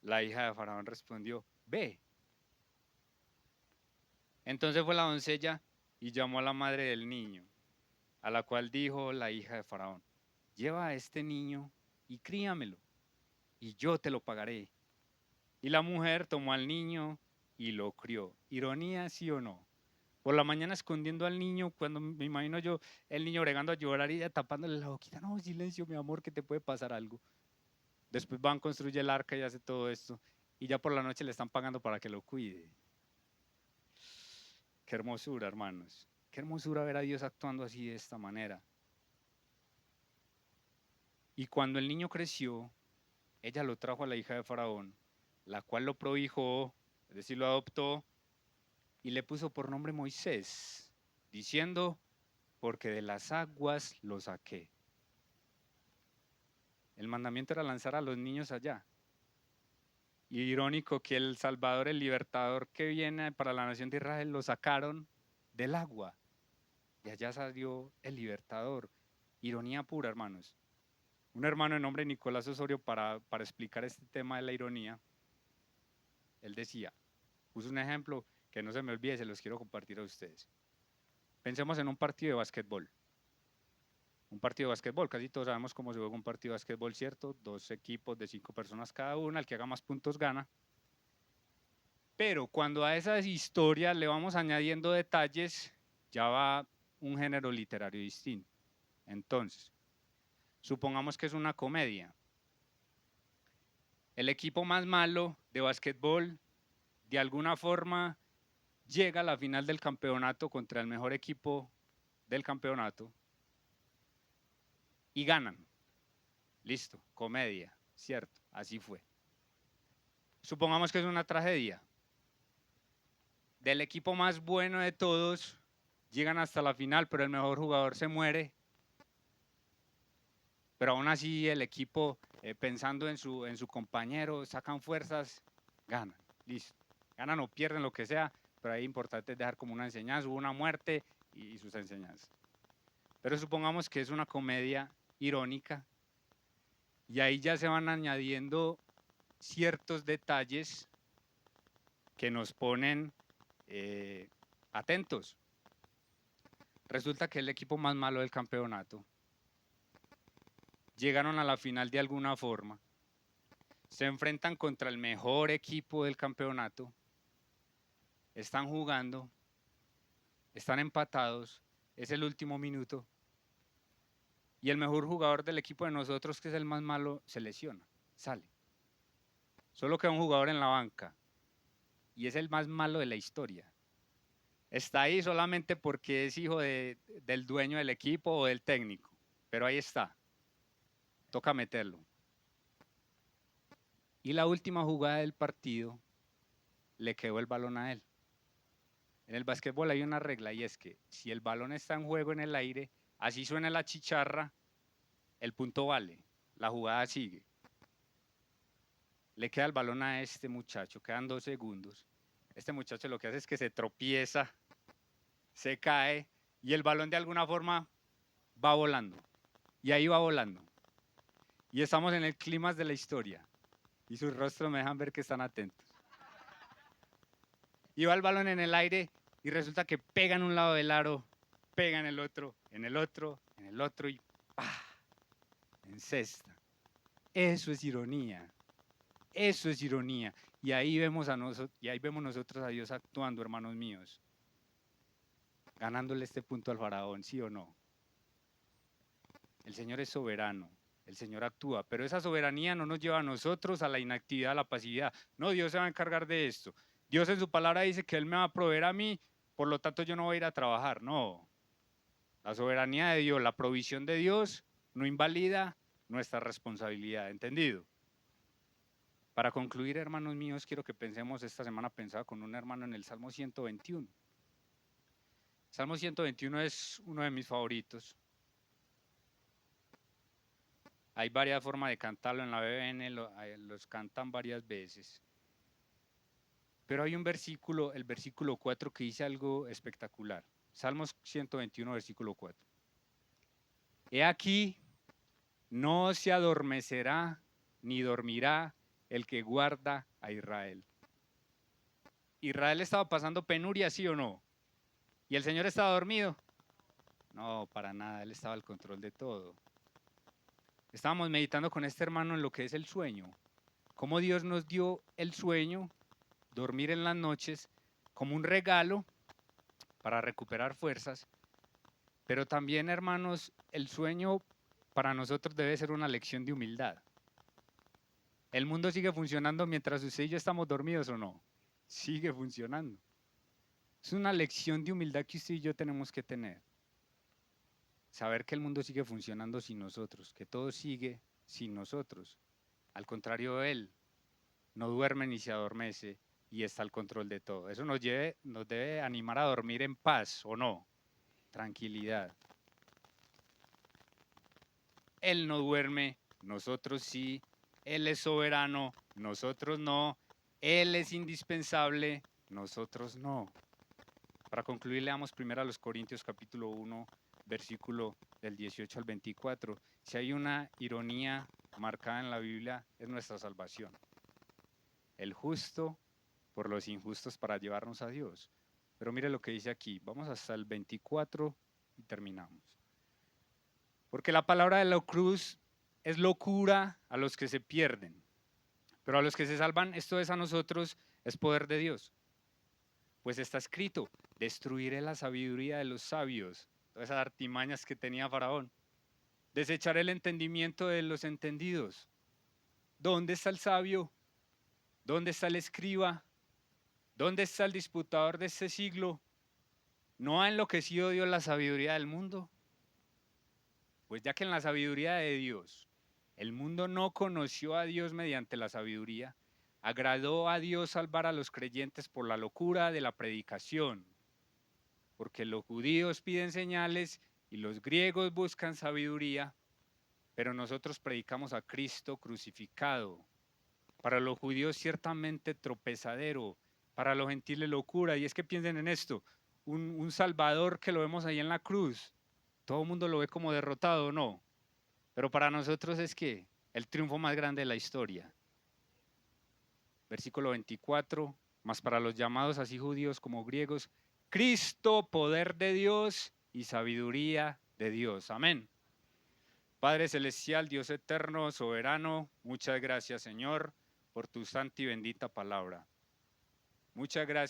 La hija de Faraón respondió, ve. Entonces fue la doncella y llamó a la madre del niño, a la cual dijo la hija de Faraón, lleva a este niño y críamelo, y yo te lo pagaré. Y la mujer tomó al niño y lo crió. Ironía, sí o no. Por la mañana escondiendo al niño, cuando me imagino yo el niño bregando a llorar y ella tapándole la boquita, no, silencio, mi amor, que te puede pasar algo. Después van, construye el arca y hace todo esto. Y ya por la noche le están pagando para que lo cuide. Qué hermosura, hermanos. Qué hermosura ver a Dios actuando así de esta manera. Y cuando el niño creció, ella lo trajo a la hija de Faraón, la cual lo prohijó, es decir, lo adoptó, y le puso por nombre Moisés, diciendo, porque de las aguas lo saqué. El mandamiento era lanzar a los niños allá. Y irónico que el Salvador, el libertador que viene para la nación de Israel, lo sacaron del agua. Y allá salió el libertador. Ironía pura, hermanos. Un hermano de nombre Nicolás Osorio, para explicar este tema de la ironía, él decía, puso un ejemplo que no se me olvide, se los quiero compartir a ustedes. Pensemos en un partido de básquetbol. Un partido de básquetbol, casi todos sabemos cómo se juega un partido de básquetbol, ¿cierto? Dos equipos de 5 personas cada una, el que haga más puntos gana. Pero cuando a esas historias le vamos añadiendo detalles, ya va un género literario distinto. Entonces, supongamos que es una comedia. El equipo más malo de básquetbol, de alguna forma, llega a la final del campeonato contra el mejor equipo del campeonato y ganan. Listo, comedia, cierto, así fue. Supongamos que es una tragedia. Del equipo más bueno de todos, llegan hasta la final, pero el mejor jugador se muere. Pero aún así el equipo, pensando en su compañero, sacan fuerzas, ganan, listo. Ganan o pierden, lo que sea, pero ahí importante es dejar como una enseñanza, hubo una muerte y sus enseñanzas. Pero supongamos que es una comedia irónica y ahí ya se van añadiendo ciertos detalles que nos ponen atentos. Resulta que el equipo más malo del campeonato llegaron a la final de alguna forma, se enfrentan contra el mejor equipo del campeonato, están jugando, están empatados, es el último minuto y el mejor jugador del equipo de nosotros, que es el más malo, se lesiona, sale. Solo queda un jugador en la banca y es el más malo de la historia. Está ahí solamente porque es hijo del dueño del equipo o del técnico, pero ahí está, toca meterlo. Y la última jugada del partido le quedó el balón a él. En el básquetbol hay una regla y es que si el balón está en juego en el aire, así suena la chicharra, el punto vale, la jugada sigue. Le queda el balón a este muchacho, quedan 2 segundos. Este muchacho lo que hace es que se tropieza, se cae y el balón de alguna forma va volando. Y ahí va volando. Y estamos en el clímax de la historia. Y sus rostros me dejan ver que están atentos. Y va el balón en el aire y resulta que pega en un lado del aro, pega en el otro, en el otro, en el otro y ¡pah! En cesta. Eso es ironía. Eso es ironía. Y ahí vemos nosotros a Dios actuando, hermanos míos, ganándole este punto al faraón, ¿sí o no? El Señor es soberano, el Señor actúa, pero esa soberanía no nos lleva a nosotros a la inactividad, a la pasividad. No, Dios se va a encargar de esto. Dios en su palabra dice que Él me va a proveer a mí, por lo tanto yo no voy a ir a trabajar. No, la soberanía de Dios, la provisión de Dios no invalida nuestra responsabilidad, ¿entendido? Para concluir, hermanos míos, quiero que pensemos, esta semana pensaba con un hermano en el Salmo 121. Salmo 121 es uno de mis favoritos. Hay varias formas de cantarlo, en la BBN los cantan varias veces. Pero hay un versículo, el versículo 4, que dice algo espectacular. Salmos 121, versículo 4. He aquí, no se adormecerá ni dormirá el que guarda a Israel. ¿Israel estaba pasando penuria, sí o no? ¿Y el Señor estaba dormido? No, para nada, Él estaba al control de todo. Estábamos meditando con este hermano en lo que es el sueño. Cómo Dios nos dio el sueño, dormir en las noches, como un regalo para recuperar fuerzas. Pero también, hermanos, el sueño para nosotros debe ser una lección de humildad. ¿El mundo sigue funcionando mientras usted y yo estamos dormidos o no? Sigue funcionando. Es una lección de humildad que usted y yo tenemos que tener. Saber que el mundo sigue funcionando sin nosotros, que todo sigue sin nosotros. Al contrario, Él no duerme ni se adormece y está al control de todo. Eso nos debe animar a dormir en paz, ¿o no? Tranquilidad. Él no duerme, nosotros sí. Él es soberano, nosotros no. Él es indispensable, nosotros no. Para concluir, leamos primero a los Corintios capítulo 1, versículo del 18 al 24. Si hay una ironía marcada en la Biblia, es nuestra salvación. El justo por los injustos para llevarnos a Dios. Pero mire lo que dice aquí. Vamos hasta el 24 y terminamos. Porque la palabra de la cruz es locura a los que se pierden, pero a los que se salvan, esto es a nosotros, es poder de Dios. Pues está escrito, destruiré la sabiduría de los sabios, todas esas artimañas que tenía Faraón. Desecharé el entendimiento de los entendidos. ¿Dónde está el sabio? ¿Dónde está el escriba? ¿Dónde está el disputador de este siglo? ¿No ha enloquecido Dios la sabiduría del mundo? Pues ya que en la sabiduría de Dios el mundo no conoció a Dios mediante la sabiduría, agradó a Dios salvar a los creyentes por la locura de la predicación, porque los judíos piden señales y los griegos buscan sabiduría, pero nosotros predicamos a Cristo crucificado. Para los judíos ciertamente tropezadero, para los gentiles locura. Y es que piensen en esto, un Salvador que lo vemos ahí en la cruz, todo el mundo lo ve como derrotado, ¿no? Pero para nosotros es que el triunfo más grande de la historia. Versículo 24, más para los llamados así judíos como griegos, Cristo, poder de Dios y sabiduría de Dios. Amén. Padre celestial, Dios eterno, soberano, muchas gracias, Señor, por tu santa y bendita palabra. Muchas gracias.